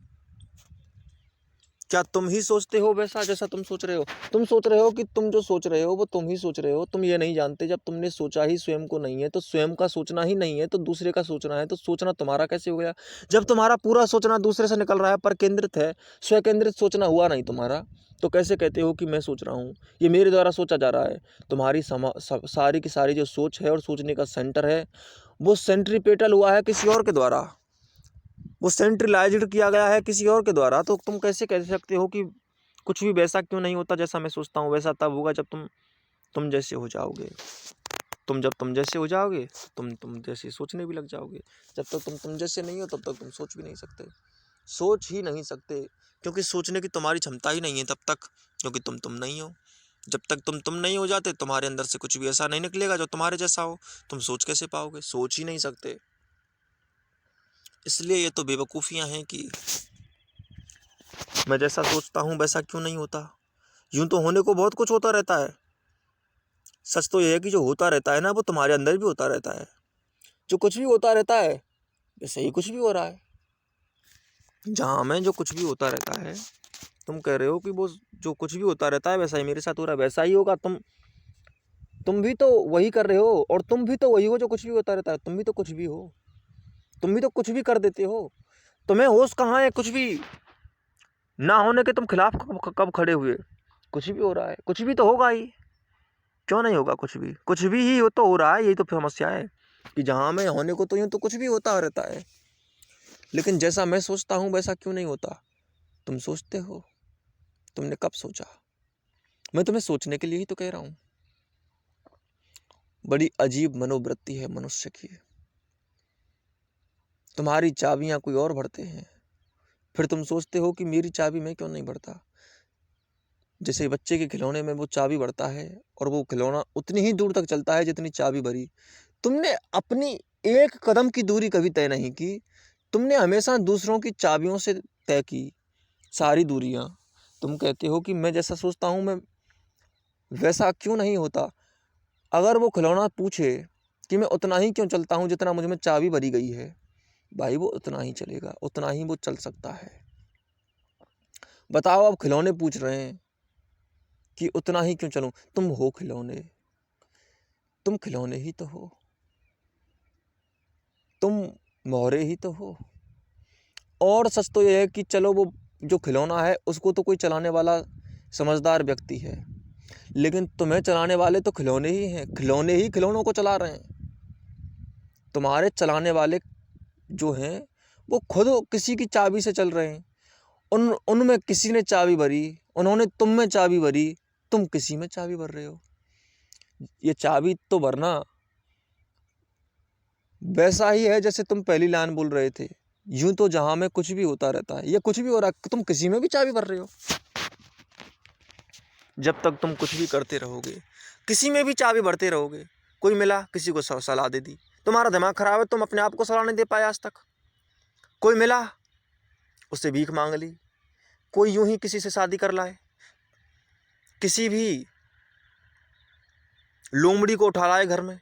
क्या? तुम ही सोचते हो वैसा जैसा तुम सोच रहे हो? तुम सोच रहे हो कि तुम जो सोच रहे हो वो तुम ही सोच रहे हो। तुम ये नहीं जानते जब तुमने सोचा ही स्वयं को नहीं है तो स्वयं का सोचना ही नहीं है तो दूसरे का सोचना है, तो सोचना तुम्हारा कैसे हो गया? जब तुम्हारा पूरा सोचना दूसरे से निकल रहा है, पर केंद्रित है, स्वकेंद्रित सोचना हुआ नहीं तुम्हारा, तो कैसे कहते हो कि मैं सोच रहा हूँ? ये मेरे द्वारा सोचा जा रहा है। तुम्हारी सारी की सारी जो सोच है और सोचने का सेंटर है वो सेंट्रीपेटल हुआ है किसी और के द्वारा, वो सेंट्रलाइज्ड किया गया है किसी और के द्वारा। तो तुम कैसे कह सकते हो कि कुछ भी वैसा क्यों नहीं होता जैसा मैं सोचता हूँ? वैसा तब होगा जब तुम जैसे हो जाओगे। जब तुम जैसे हो जाओगे तुम जैसे सोचने भी लग जाओगे। जब तक तुम जैसे नहीं हो तब तक तुम सोच भी नहीं सकते, सोच ही नहीं सकते, क्योंकि सोचने की तुम्हारी क्षमता ही नहीं है तब तक, क्योंकि तुम नहीं हो। जब तक तुम नहीं हो जाते तुम्हारे अंदर से कुछ भी ऐसा नहीं निकलेगा जो तुम्हारे जैसा हो। तुम सोच कैसे पाओगे? सोच ही नहीं सकते। इसलिए ये तो बेवकूफ़ियाँ हैं कि मैं जैसा सोचता हूँ वैसा क्यों नहीं होता। यूं तो होने को बहुत कुछ होता रहता है। सच तो यह है कि जो होता रहता है ना वो तुम्हारे अंदर भी होता रहता है। जो कुछ भी होता रहता है वैसे ही कुछ भी हो रहा है। जहाँ में जो कुछ भी होता रहता है, तुम कह रहे हो कि वो जो कुछ भी होता रहता है वैसा ही मेरे साथ हो रहा है, वैसा ही होगा। तुम भी तो वही कर रहे हो और तुम भी तो वही हो जो कुछ भी होता रहता है। तुम भी तो कुछ भी हो, तुम भी तो कुछ भी कर देते हो। तुम्हें होश कहाँ है? कुछ भी ना होने के तुम खिलाफ कब खड़े हुए? कुछ भी हो रहा है, कुछ भी तो होगा ही, क्यों नहीं होगा? कुछ भी ही हो तो हो रहा है। यही तो समस्या है कि जहाँ में होने को तो यूँ तो कुछ भी होता रहता है, लेकिन जैसा मैं सोचता हूँ वैसा क्यों नहीं होता? तुम सोचते हो। तुमने कब सोचा? मैं तुम्हें सोचने के लिए ही तो कह रहा हूँ। बड़ी अजीब मनोवृत्ति है मनुष्य की। तुम्हारी चाबियां कोई और भरते हैं, फिर तुम सोचते हो कि मेरी चाबी मैं क्यों नहीं भरता। जैसे बच्चे के खिलौने में वो चाबी भरता है और वो खिलौना उतनी ही दूर तक चलता है जितनी चाबी भरी। तुमने अपनी एक कदम की दूरी कभी तय नहीं की। तुमने हमेशा दूसरों की चाबियों से तय की सारी दूरियां। तुम कहते हो कि मैं जैसा सोचता हूँ मैं वैसा क्यों नहीं होता। अगर वो खिलौना पूछे कि मैं उतना ही क्यों चलता हूँ जितना मुझ में चाबी भरी गई है, भाई वो उतना ही चलेगा, उतना ही वो चल सकता है। बताओ, अब खिलौने पूछ रहे हैं कि उतना ही क्यों चलूं। तुम हो खिलौने, तुम खिलौने ही तो हो, तुम मोहरे ही तो हो। और सच तो यह है कि चलो वो जो खिलौना है उसको तो कोई चलाने वाला समझदार व्यक्ति है, लेकिन तुम्हें चलाने वाले तो खिलौने ही हैं। खिलौने ही खिलौनों को चला रहे हैं। तुम्हारे चलाने वाले जो हैं वो खुद किसी की चाबी से चल रहे हैं। उनमें किसी ने चाबी भरी, उन्होंने तुम में चाबी भरी, तुम किसी में चाबी भर रहे हो। ये चाबी तो भरना वैसा ही है जैसे तुम पहली लाइन बोल रहे थे। यूं तो जहां में कुछ भी होता रहता है, ये कुछ भी हो रहा है, तुम किसी में भी चाबी भर रहे हो। जब तक तुम कुछ भी करते रहोगे, किसी में भी चाबी भरते रहोगे, कोई मिला, किसी को सलाह दे दी। तुम्हारा दिमाग खराब है, तुम अपने आप को सलाह नहीं दे पाए आज तक। कोई मिला, उससे भीख मांग ली। कोई यूं ही किसी से शादी कर लाए, किसी भी लोमड़ी को उठा लाए घर में।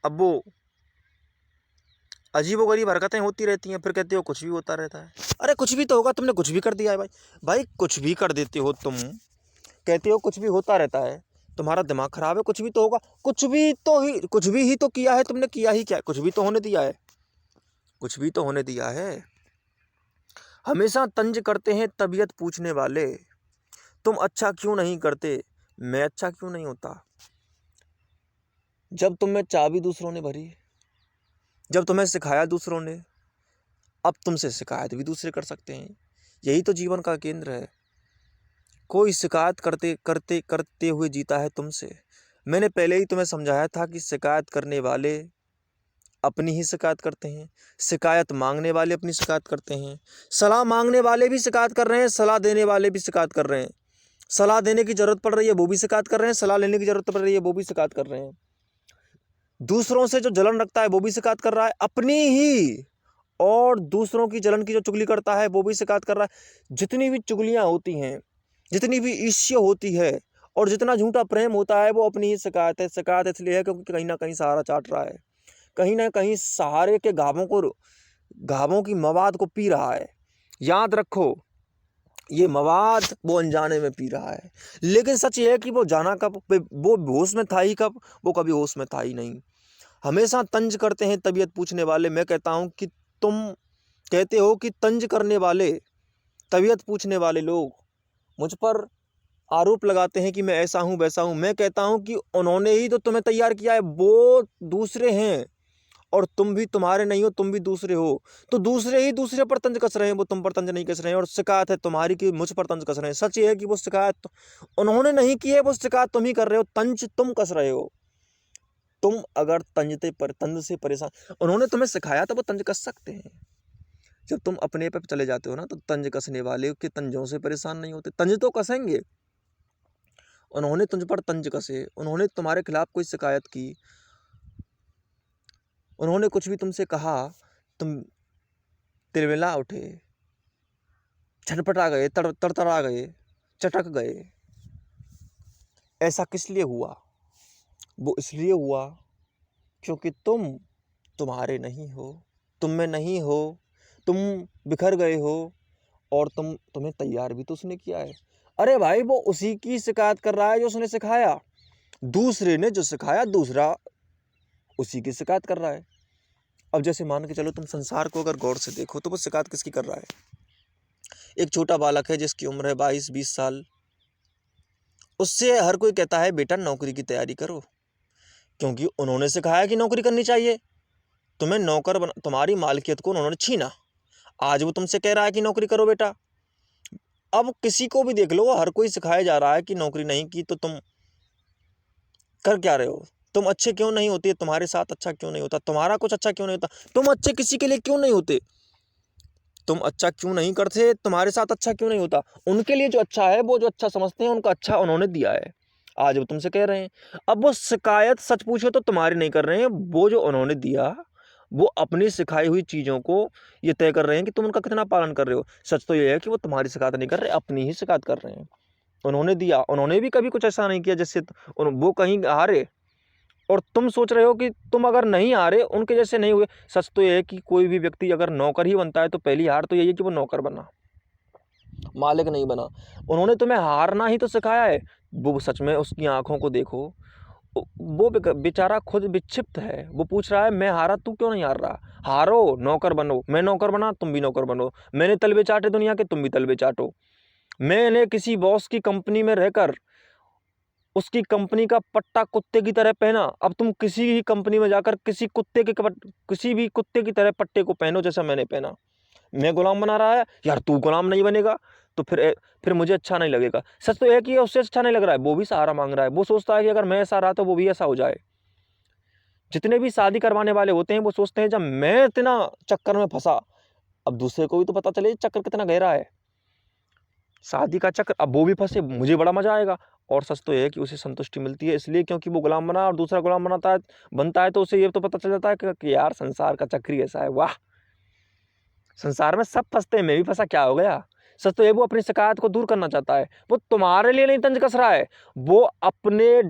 अब वो अजीबोगरीब हरकतें होती रहती हैं, फिर कहते हो कुछ भी होता रहता है। अरे कुछ भी तो होगा, तुमने कुछ भी कर दिया है भाई। भाई कुछ भी कर देते हो तुम, कहते हो कुछ भी होता रहता है, तुम्हारा दिमाग खराब है। कुछ भी तो होगा, कुछ भी ही तो किया है तुमने। किया ही क्या, कुछ भी तो होने दिया है, कुछ भी तो होने दिया है। हमेशा तंज करते हैं तबीयत पूछने वाले, तुम अच्छा क्यों नहीं करते, मैं अच्छा क्यों नहीं होता। जब तुम में चाबी दूसरों ने भरी, जब तुम्हें सिखाया दूसरों ने, अब तुमसे शिकायत भी दूसरे कर सकते हैं। यही तो जीवन का केंद्र है। कोई शिकायत करते करते करते हुए जीता है तुमसे। मैंने पहले ही तुम्हें समझाया था कि शिकायत करने वाले अपनी ही शिकायत करते हैं, शिकायत मांगने वाले अपनी शिकायत करते हैं, सलाह मांगने वाले भी शिकायत कर रहे हैं, सलाह देने वाले भी शिकायत कर रहे हैं। सलाह देने की जरूरत पड़ रही है वो भी शिकायत कर रहे हैं, सलाह लेने की जरूरत पड़ रही है वो भी शिकायत कर रहे हैं। दूसरों से जो जलन रखता है वो भी शिकायत कर रहा है अपनी ही, और दूसरों की जलन की जो चुगली करता है वो भी शिकायत कर रहा है। जितनी भी चुगलियां होती हैं, जितनी भी ईर्ष्या होती है, और जितना झूठा प्रेम होता है, वो अपनी ही शिकायत है। शिकायत इसलिए है क्योंकि कहीं ना कहीं सहारा चाट रहा है, कहीं ना कहीं सहारे के घावों की मवाद को पी रहा है। याद रखो, ये मवाद वो अनजाने में पी रहा है, लेकिन सच ये है कि वो जाना कब, वो होश में था ही कब, वो कभी होश में था ही नहीं। हमेशा तंज करते हैं तबीयत पूछने वाले। मैं कहता हूं कि तुम कहते हो कि तंज करने वाले, तबीयत पूछने वाले लोग मुझ पर आरोप लगाते हैं कि मैं ऐसा हूं वैसा हूं। मैं कहता हूं कि उन्होंने ही तो तुम्हें तैयार किया है, वो दूसरे हैं और तुम भी तुम्हारे नहीं हो, तुम भी दूसरे हो। तो दूसरे ही दूसरे पर तंज कस रहे हैं, वो तुम पर तंज नहीं कस रहे हैं। और शिकायत है तुम्हारी कि मुझ पर तंज कस रहे हैं। सच ये है कि वो शिकायत उन्होंने नहीं की है, वो शिकायत तुम ही कर रहे हो, तंज तुम कस रहे हो। तुम अगर तंज से परेशान, उन्होंने तुम्हें सिखाया तो वो तंज कस सकते हैं। जब तुम अपने पे चले जाते हो ना, तो तंज कसने वाले के तंजों से परेशान नहीं होते, तंज तो कसेंगे। उन्होंने तुझ पर तंज कसे, उन्होंने तुम्हारे खिलाफ कोई शिकायत की, उन्होंने कुछ भी तुमसे कहा, तुम तिलमिला उठे, छटपटा गए, तड़तड़ा गए, चटक गए। ऐसा किस लिए हुआ? वो इसलिए हुआ क्योंकि तुम्हारे नहीं हो, तुम में नहीं हो, तुम बिखर गए हो, और तुम्हें तैयार भी तो उसने किया है। अरे भाई, वो उसी की शिकायत कर रहा है जो उसने सिखाया। दूसरे ने जो सिखाया, दूसरा उसी की शिकायत कर रहा है। अब जैसे मान के चलो, तुम संसार को अगर गौर से देखो तो वो शिकायत किसकी कर रहा है? एक छोटा बालक है जिसकी उम्र है 22-20 साल, उससे हर कोई कहता है बेटा नौकरी की तैयारी करो, क्योंकि उन्होंने सिखाया कि नौकरी करनी चाहिए। तुम्हें तुम्हारी मालिकियत को उन्होंने छीना, आज वो तुमसे कह रहा है कि नौकरी करो बेटा। अब किसी को भी देख लो, हर कोई सिखाया जा रहा है कि नौकरी नहीं की तो तुम कर क्या रहे हो, तुम अच्छे क्यों नहीं होते, तुम्हारे साथ अच्छा क्यों नहीं होता, तुम्हारा कुछ अच्छा क्यों नहीं होता, तुम अच्छे किसी के लिए क्यों नहीं होते, तुम अच्छा क्यों नहीं करते, तुम्हारे साथ अच्छा क्यों नहीं होता। उनके लिए जो अच्छा है, वो जो अच्छा समझते हैं, उनका अच्छा उन्होंने दिया है, आज वो तुमसे कह रहे हैं। अब वो शिकायत सच पूछो तो तुम्हारी नहीं कर रहे हैं, वो जो उन्होंने दिया, वो अपनी सिखाई हुई चीज़ों को ये तय कर रहे हैं कि तुम उनका कितना पालन कर रहे हो। सच तो ये है कि वो तुम्हारी शिकायत नहीं कर रहे, अपनी ही शिकायत कर रहे हैं। उन्होंने दिया, उन्होंने भी कभी कुछ ऐसा नहीं किया जैसे वो कहीं हारे, और तुम सोच रहे हो कि तुम अगर नहीं हारे, उनके जैसे नहीं हुए। सच तो ये है कि कोई भी व्यक्ति अगर नौकर ही बनता है तो पहली हार तो यही है कि वो नौकर बना, मालिक नहीं बना। उन्होंने तुम्हें हारना ही तो सिखाया है। वो सच में उसकी आंखों को देखो, वो बेचारा खुद विक्षिप्त है। वो पूछ रहा है मैं हारा, तू क्यों नहीं हार रहा? हारो, नौकर बनो। मैं नौकर बना, तुम भी नौकर बनो। मैंने तलबे चाटे दुनिया के, तुम भी तलबे चाटो। मैंने किसी बॉस की कंपनी में रहकर उसकी कंपनी का पट्टा कुत्ते की तरह पहना, अब तुम किसी भी कंपनी में जाकर किसी भी कुत्ते की तरह पट्टे को पहनो जैसा मैंने पहना। मैं गुलाम बना रहा है यार, तू गुलाम नहीं बनेगा तो फिर मुझे अच्छा नहीं लगेगा। सच तो है कि उससे अच्छा नहीं लग रहा है, वो भी सहारा मांग रहा है। वो सोचता है कि अगर मैं ऐसा रहा तो वो भी ऐसा हो जाए। जितने भी शादी करवाने वाले होते हैं वो सोचते हैं जब मैं इतना चक्कर में फंसा, अब दूसरे को भी तो पता चले चक्कर कितना गहरा है, शादी का चक्कर। अब वो भी फंसे, मुझे बड़ा मजा आएगा, और सच तो यह है कि उसे संतुष्टि मिलती है, इसलिए क्योंकि वो गुलाम बना और दूसरा गुलाम बनता है तो उसे ये तो पता चल जाता है कि यार संसार का चक्र ही ऐसा है। वाह, संसार में सब फंसते हैं, मैं भी फंसा, क्या हो गया। सच तो ये वो अपनी शिकायत को दूर करना चाहता है, वो तुम्हारे लिए नहीं तंज कस रहा है, वो अपने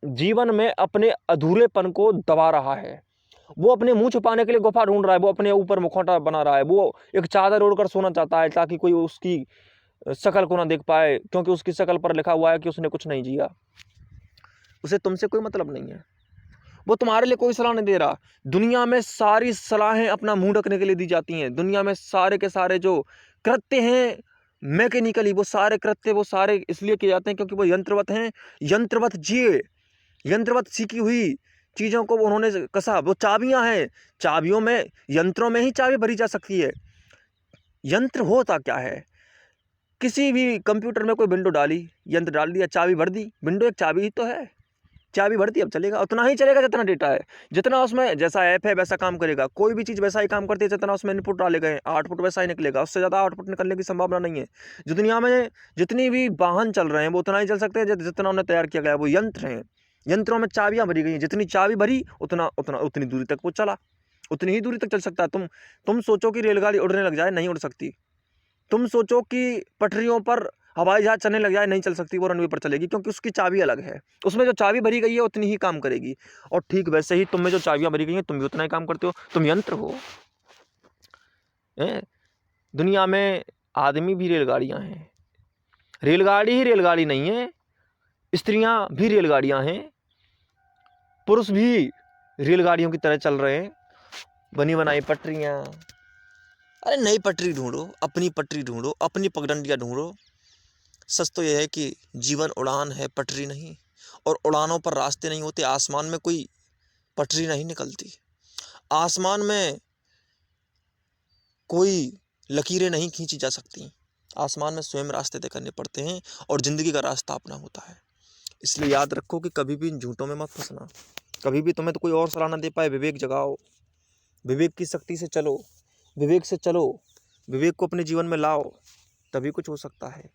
जीवन में अपने अधूरेपन को दबा रहा है, वो अपने मुंह छुपाने के लिए गुफा ढूंढ रहा है, वो अपने ऊपर मुखौटा बना रहा है, वो एक चादर ओढ़कर सोना चाहता है ताकि कोई उसकी शकल को ना देख पाए, क्योंकि उसकी शकल पर लिखा हुआ है कि उसने कुछ नहीं जिया। उसे तुमसे कोई मतलब नहीं है, वो तुम्हारे लिए कोई सलाह नहीं दे रहा। दुनिया में सारी सलाहें अपना मुंह ढकने के लिए दी जाती हैं। दुनिया में सारे के सारे जो कृत्य हैं मैकेनिकली, वो सारे कृत्य वो सारे इसलिए किए जाते हैं क्योंकि वो यंत्रवत हैं, यंत्रवत जिए, यंत्रवत सीखी हुई चीज़ों को उन्होंने कसा। वो चाबियां हैं, चाबियों में, यंत्रों में ही चाबी भरी जा सकती है। यंत्र होता क्या है, किसी भी कंप्यूटर में कोई विंडो डाली, यंत्र डाल दिया, चाबी भर दी, विंडो एक चाबी ही तो है, चाबी भरती अब चलेगा, उतना ही चलेगा जितना डेटा है, जितना उसमें जैसा ऐप है वैसा काम करेगा। कोई भी चीज़ वैसा ही काम करती है जितना उसमें इनपुट डाले गए, आउटपुट वैसा ही निकलेगा, उससे ज़्यादा आउटपुट निकलने की संभावना नहीं है। जो दुनिया में जितनी भी वाहन चल रहे हैं वो उतना ही चल सकते हैं जितना उन्हें तैयार किया गया है। वो यंत्र हैं, यंत्रों में चाबियाँ भरी गई हैं, जितनी चाबी भरी उतनी दूरी तक वो चला, उतनी ही दूरी तक चल सकता है। तुम सोचो कि रेलगाड़ी उड़ने लग जाए, नहीं उड़ सकती। तुम सोचो कि पटरियों पर हवाई जहाज चलने लग जाए, नहीं चल सकती, वो रनवे पर चलेगी, क्योंकि उसकी चाबी अलग है, उसमें जो चाबी भरी गई है उतनी ही काम करेगी। और ठीक वैसे ही तुम में जो चाबियां भरी गई हैं तुम भी उतना ही काम करते हो, तुम यंत्र हो। दुनिया में आदमी भी रेलगाड़ियां हैं, रेलगाड़ी ही रेलगाड़ी नहीं है, स्त्रियां भी रेलगाड़ियां हैं, पुरुष भी रेलगाड़ियों की तरह चल रहे हैं, बनी बनाई पटरियां। अरे नई पटरी ढूंढो, अपनी पटरी ढूंढो, अपनी पगडंडियां ढूंढो। सच तो यह है कि जीवन उड़ान है, पटरी नहीं, और उड़ानों पर रास्ते नहीं होते। आसमान में कोई पटरी नहीं निकलती, आसमान में कोई लकीरें नहीं खींची जा सकती, आसमान में स्वयं रास्ते तय करने पड़ते हैं और ज़िंदगी का रास्ता अपना होता है। इसलिए याद रखो कि कभी भी इन झूठों में मत फंसना। कभी भी तुम्हें तो कोई और सलाह ना दे पाए, विवेक जगाओ, विवेक की शक्ति से चलो, विवेक से चलो, विवेक को अपने जीवन में लाओ, तभी कुछ हो सकता है।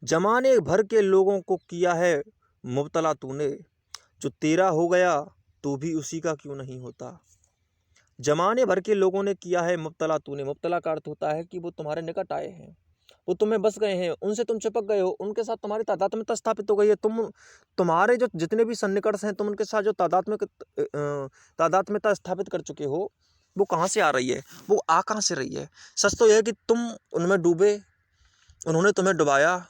जमाने भर के लोगों को किया है मुब्तला तूने, जो तेरा हो गया तो भी उसी का क्यों नहीं होता। जमाने भर के लोगों ने किया है मुब्तला तूने, मुब्तला का अर्थ होता है कि वो तुम्हारे निकट आए हैं, वो तुम्हें बस गए हैं, उनसे तुम चिपक गए हो, उनके साथ तुम्हारी तादात्म्यता स्थापित हो गई है। तुम्हारे जो जितने भी सन्निकट हैं, तुम उनके साथ जो तादात्म्यता स्थापित कर चुके हो, वो कहाँ से आ रही है, वो आ कहाँ से रही है। सच तो यह है कि तुम उनमें डूबे, उन्होंने तुम्हें डुबाया।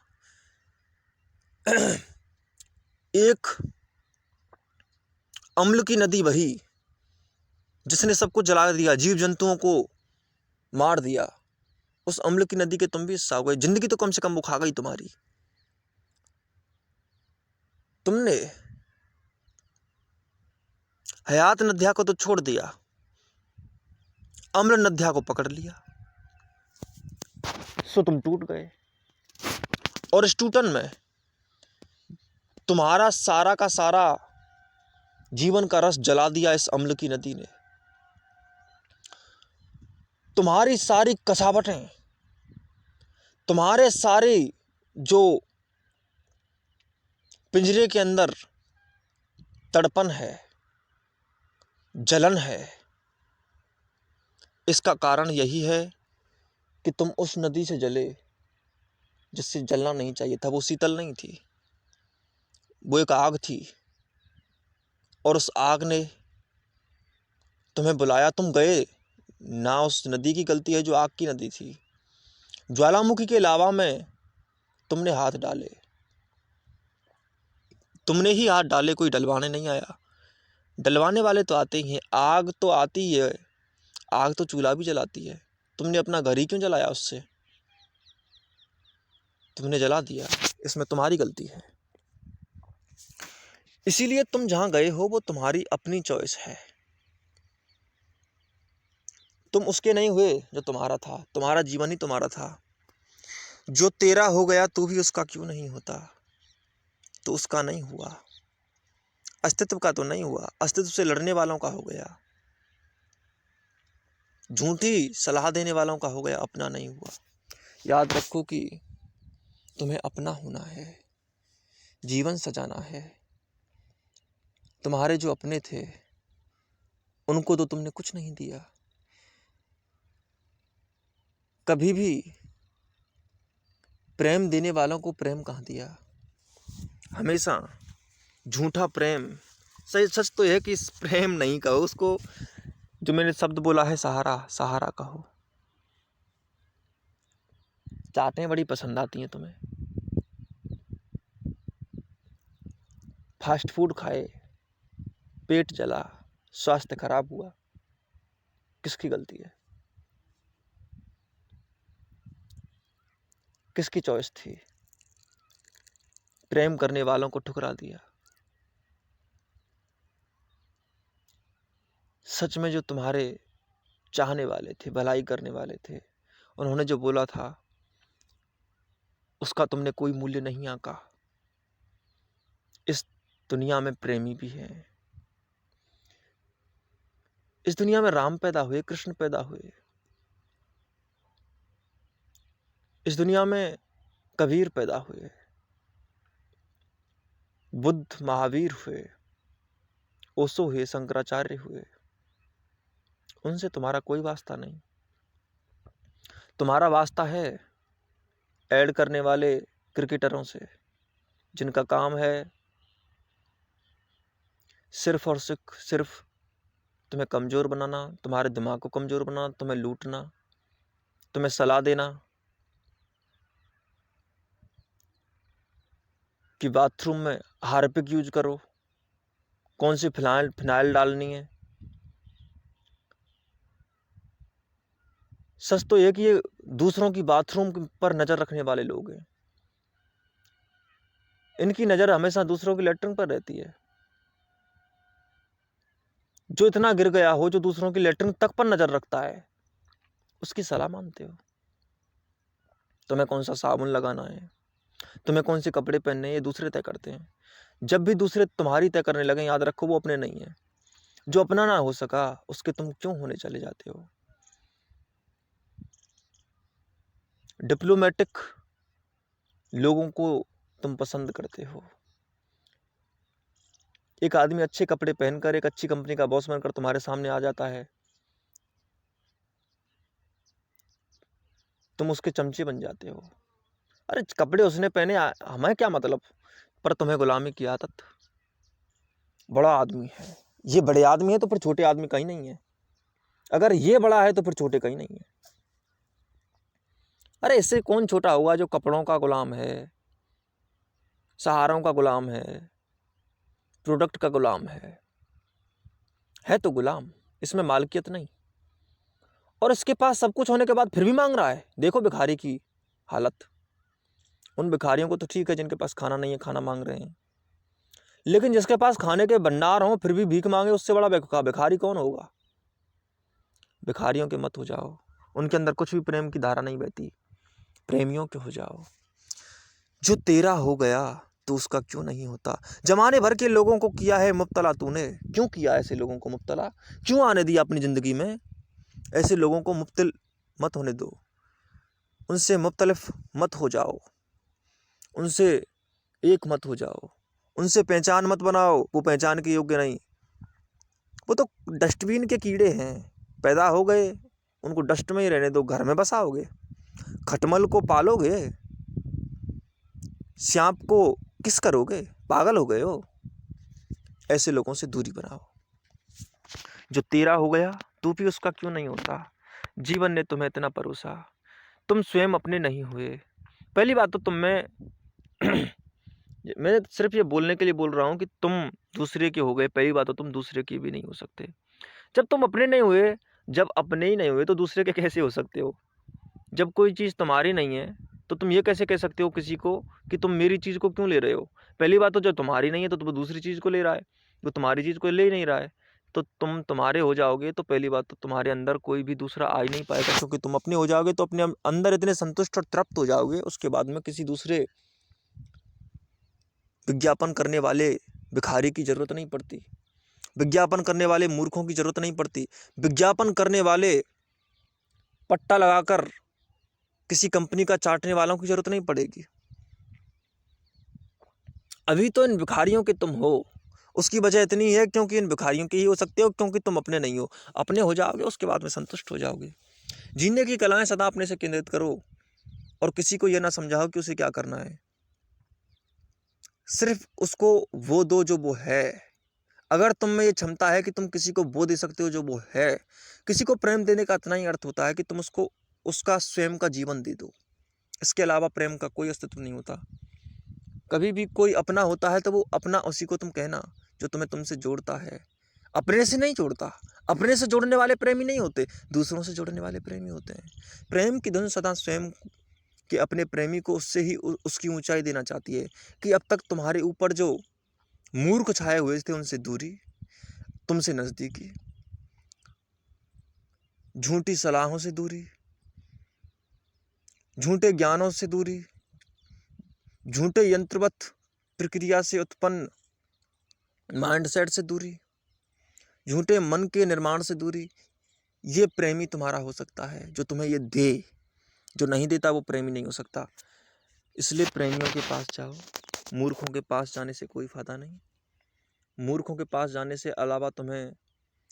एक अम्ल की नदी बही जिसने सबको जला दिया, जीव जंतुओं को मार दिया, उस अम्ल की नदी के तुम भी हिस्सा हो गए। जिंदगी तो कम से कम वो खा गई तुम्हारी। तुमने हयात नद्या को तो छोड़ दिया, अम्ल नद्या को पकड़ लिया, सो तुम टूट गए। और इस टूटन में तुम्हारा सारा का सारा जीवन का रस जला दिया इस अम्ल की नदी ने। तुम्हारी सारी कसावटें, तुम्हारे सारे जो पिंजरे के अंदर तड़पन है, जलन है, इसका कारण यही है कि तुम उस नदी से जले जिससे जलना नहीं चाहिए था। वो शीतल नहीं थी, वो एक आग थी, और उस आग ने तुम्हें बुलाया, तुम गए ना। उस नदी की गलती है जो आग की नदी थी। ज्वालामुखी के लावा में तुमने हाथ डाले, तुमने ही हाथ डाले, कोई डलवाने नहीं आया। डलवाने वाले तो आते ही हैं, आग तो आती ही है, आग तो चूल्हा भी जलाती है। तुमने अपना घर ही क्यों जलाया उससे, तुमने जला दिया, इसमें तुम्हारी गलती है। इसीलिए तुम जहां गए हो वो तुम्हारी अपनी चॉइस है, तुम उसके नहीं हुए जो तुम्हारा था, तुम्हारा जीवन ही तुम्हारा था। जो तेरा हो गया तू भी उसका क्यों नहीं होता, तो उसका नहीं हुआ, अस्तित्व का तो नहीं हुआ, अस्तित्व से लड़ने वालों का हो गया, झूठी सलाह देने वालों का हो गया, अपना नहीं हुआ। याद रखो कि तुम्हें अपना होना है, जीवन सजाना है। तुम्हारे जो अपने थे उनको तो तुमने कुछ नहीं दिया। कभी भी प्रेम देने वालों को प्रेम कहाँ दिया। हमेशा झूठा प्रेम। सही सच तो यह है कि इस प्रेम नहीं कहो उसको, जो मैंने शब्द बोला है सहारा, सहारा कहो। चाटें बड़ी पसंद आती हैं तुम्हें, फास्ट फूड खाए, पेट जला, स्वास्थ्य खराब हुआ, किसकी गलती है? किसकी चॉइस थी? प्रेम करने वालों को ठुकरा दिया। सच में जो तुम्हारे चाहने वाले थे, भलाई करने वाले थे, उन्होंने जो बोला था उसका तुमने कोई मूल्य नहीं आंका। इस दुनिया में प्रेमी भी हैं। इस दुनिया में राम पैदा हुए, कृष्ण पैदा हुए। इस दुनिया में कबीर पैदा हुए, बुद्ध महावीर हुए, ओशो हुए, शंकराचार्य हुए। उनसे तुम्हारा कोई वास्ता नहीं। तुम्हारा वास्ता है ऐड करने वाले क्रिकेटरों से, जिनका काम है सिर्फ और सिर्फ तुम्हें कमज़ोर बनाना, तुम्हारे दिमाग को कमज़ोर बनाना, तुम्हें लूटना, तुम्हें सलाह देना कि बाथरूम में हार्पिक यूज करो, कौन सी फिनाइल डालनी है। सच तो ये कि ये दूसरों की बाथरूम पर नज़र रखने वाले लोग हैं। इनकी नज़र हमेशा दूसरों की लेटरिन पर रहती है। जो इतना गिर गया हो, जो दूसरों की लेटरिन तक पर नज़र रखता है, उसकी सलाह मानते हो। तुम्हें कौन सा साबुन लगाना है, तुम्हें कौन से कपड़े पहनने हैं, ये दूसरे तय करते हैं। जब भी दूसरे तुम्हारी तय करने लगे, याद रखो वो अपने नहीं है। जो अपना ना हो सका उसके तुम क्यों होने चले जाते हो। डिप्लोमेटिक लोगों को तुम पसंद करते हो। एक आदमी अच्छे कपड़े पहनकर एक अच्छी कंपनी का बॉस बनकर तुम्हारे सामने आ जाता है, तुम उसके चमचे बन जाते हो। अरे कपड़े उसने पहने, हमें क्या मतलब। पर तुम्हें गुलामी की आदत। बड़ा आदमी है, ये बड़े आदमी है तो फिर छोटे आदमी कहीं नहीं है। अगर ये बड़ा है तो फिर छोटे कहीं नहीं है। अरे इससे कौन छोटा हुआ जो कपड़ों का गुलाम है, सहारों का गुलाम है, प्रोडक्ट का गुलाम है तो गुलाम, इसमें मालकियत नहीं। और इसके पास सब कुछ होने के बाद फिर भी मांग रहा है। देखो भिखारी की हालत। उन भिखारियों को तो ठीक है जिनके पास खाना नहीं है, खाना मांग रहे हैं, लेकिन जिसके पास खाने के भंडार हो फिर भी भीख मांगे, उससे बड़ा भिखारी कौन होगा। भिखारियों के मत हो जाओ, उनके अंदर कुछ भी प्रेम की धारा नहीं बहती। प्रेमियों के हो जाओ। जो तेरा हो गया तो उसका क्यों नहीं होता। जमाने भर के लोगों को किया है मुब्तला तूने, क्यों किया ऐसे लोगों को मुब्तला, क्यों आने दिया अपनी ज़िंदगी में। ऐसे लोगों को मुब्तिल मत होने दो, उनसे मुख्तलिफ मत हो जाओ, उनसे एक मत हो जाओ, उनसे पहचान मत बनाओ। वो पहचान के योग्य नहीं। वो तो डस्टबिन के कीड़े हैं, पैदा हो गए उनको डस्ट में ही रहने दो। घर में बसाओगे, खटमल को पालोगे, सांप को किस करोगे, पागल हो गए हो। ऐसे लोगों से दूरी बनाओ। जो तेरा हो गया तू भी उसका क्यों नहीं होता। जीवन ने तुम्हें इतना परोसा, तुम स्वयं अपने नहीं हुए। पहली बात तो तुम में मैं सिर्फ ये बोलने के लिए बोल रहा हूँ कि तुम दूसरे के हो गए। पहली बात तो तुम दूसरे के भी नहीं हो सकते। जब तुम अपने नहीं हुए, जब अपने ही नहीं हुए तो दूसरे के कैसे हो सकते हो। जब कोई चीज़ तुम्हारी नहीं है तो तुम ये कैसे कह सकते हो किसी को कि तुम मेरी चीज़ को क्यों ले रहे हो। पहली बात तो जब तुम्हारी नहीं है तो तुम दूसरी चीज़ को ले रहा है, वो तुम्हारी चीज़ को ले ही नहीं रहा है, तो तुम तुम्हारे हो जाओगे तो पहली बात तो तुम्हारे अंदर कोई भी दूसरा आ ही नहीं पाएगा। क्योंकि तुम अपने हो जाओगे तो अपने अंदर इतने संतुष्ट और तृप्त हो जाओगे, उसके बाद में किसी दूसरे विज्ञापन करने वाले भिखारी की ज़रूरत नहीं पड़ती, विज्ञापन करने वाले मूर्खों की ज़रूरत नहीं पड़ती, विज्ञापन करने वाले पट्टा लगाकर किसी कंपनी का चाटने वालों की ज़रूरत नहीं पड़ेगी। अभी तो इन भिखारियों के तुम हो, उसकी वजह इतनी है क्योंकि इन भिखारियों के ही हो सकते हो, क्योंकि तुम अपने नहीं हो। अपने हो जाओगे उसके बाद में संतुष्ट हो जाओगे। जीने की कलाएं सदा अपने से केंद्रित करो और किसी को यह ना समझाओ कि उसे क्या करना है। सिर्फ उसको वो दो जो वो है। अगर तुम में ये क्षमता है कि तुम किसी को वो दे सकते हो जो वो है। किसी को प्रेम देने का इतना ही अर्थ होता है कि तुम उसको उसका स्वयं का जीवन दे दो। इसके अलावा प्रेम का कोई अस्तित्व नहीं होता। कभी भी कोई अपना होता है तो वो अपना उसी को तुम कहना जो तुम्हें तुमसे जोड़ता है, अपने से नहीं जोड़ता। अपने से जोड़ने वाले प्रेमी नहीं होते, दूसरों से जोड़ने वाले प्रेमी होते हैं। प्रेम की धुन सदा स्वयं कि अपने प्रेमी को उससे ही उसकी ऊंचाई देना चाहती है कि अब तक तुम्हारे ऊपर जो मूर्ख छाए हुए थे उनसे दूरी, तुमसे नजदीकी, झूठी सलाहों से दूरी, झूठे ज्ञानों से दूरी, झूठे यंत्रवत प्रक्रिया से उत्पन्न माइंडसेट से दूरी, झूठे मन के निर्माण से दूरी। ये प्रेमी तुम्हारा हो सकता है जो तुम्हें ये दे। जो नहीं देता वो प्रेमी नहीं हो सकता। इसलिए प्रेमियों के पास जाओ, मूर्खों के पास जाने से कोई फायदा नहीं। मूर्खों के पास जाने से अलावा तुम्हें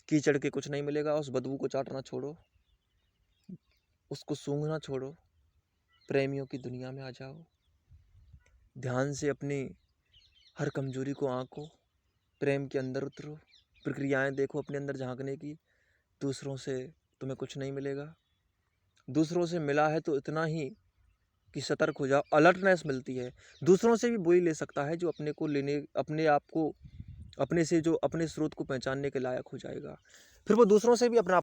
कीचड़ के कुछ नहीं मिलेगा। उस बदबू को चाटना छोड़ो, उसको सूंघना छोड़ो, प्रेमियों की दुनिया में आ जाओ। ध्यान से अपनी हर कमजोरी को आंको, प्रेम के अंदर उतरो, प्रक्रियाएं देखो अपने अंदर झांकने की। दूसरों से तुम्हें कुछ नहीं मिलेगा। दूसरों से मिला है तो इतना ही कि सतर्क हो जाओ, अलर्टनेस मिलती है। दूसरों से भी वही ले सकता है जो अपने को लेने, अपने आप को अपने से जो अपने स्रोत को पहचानने के लायक हो जाएगा। फिर वो दूसरों से भी अपना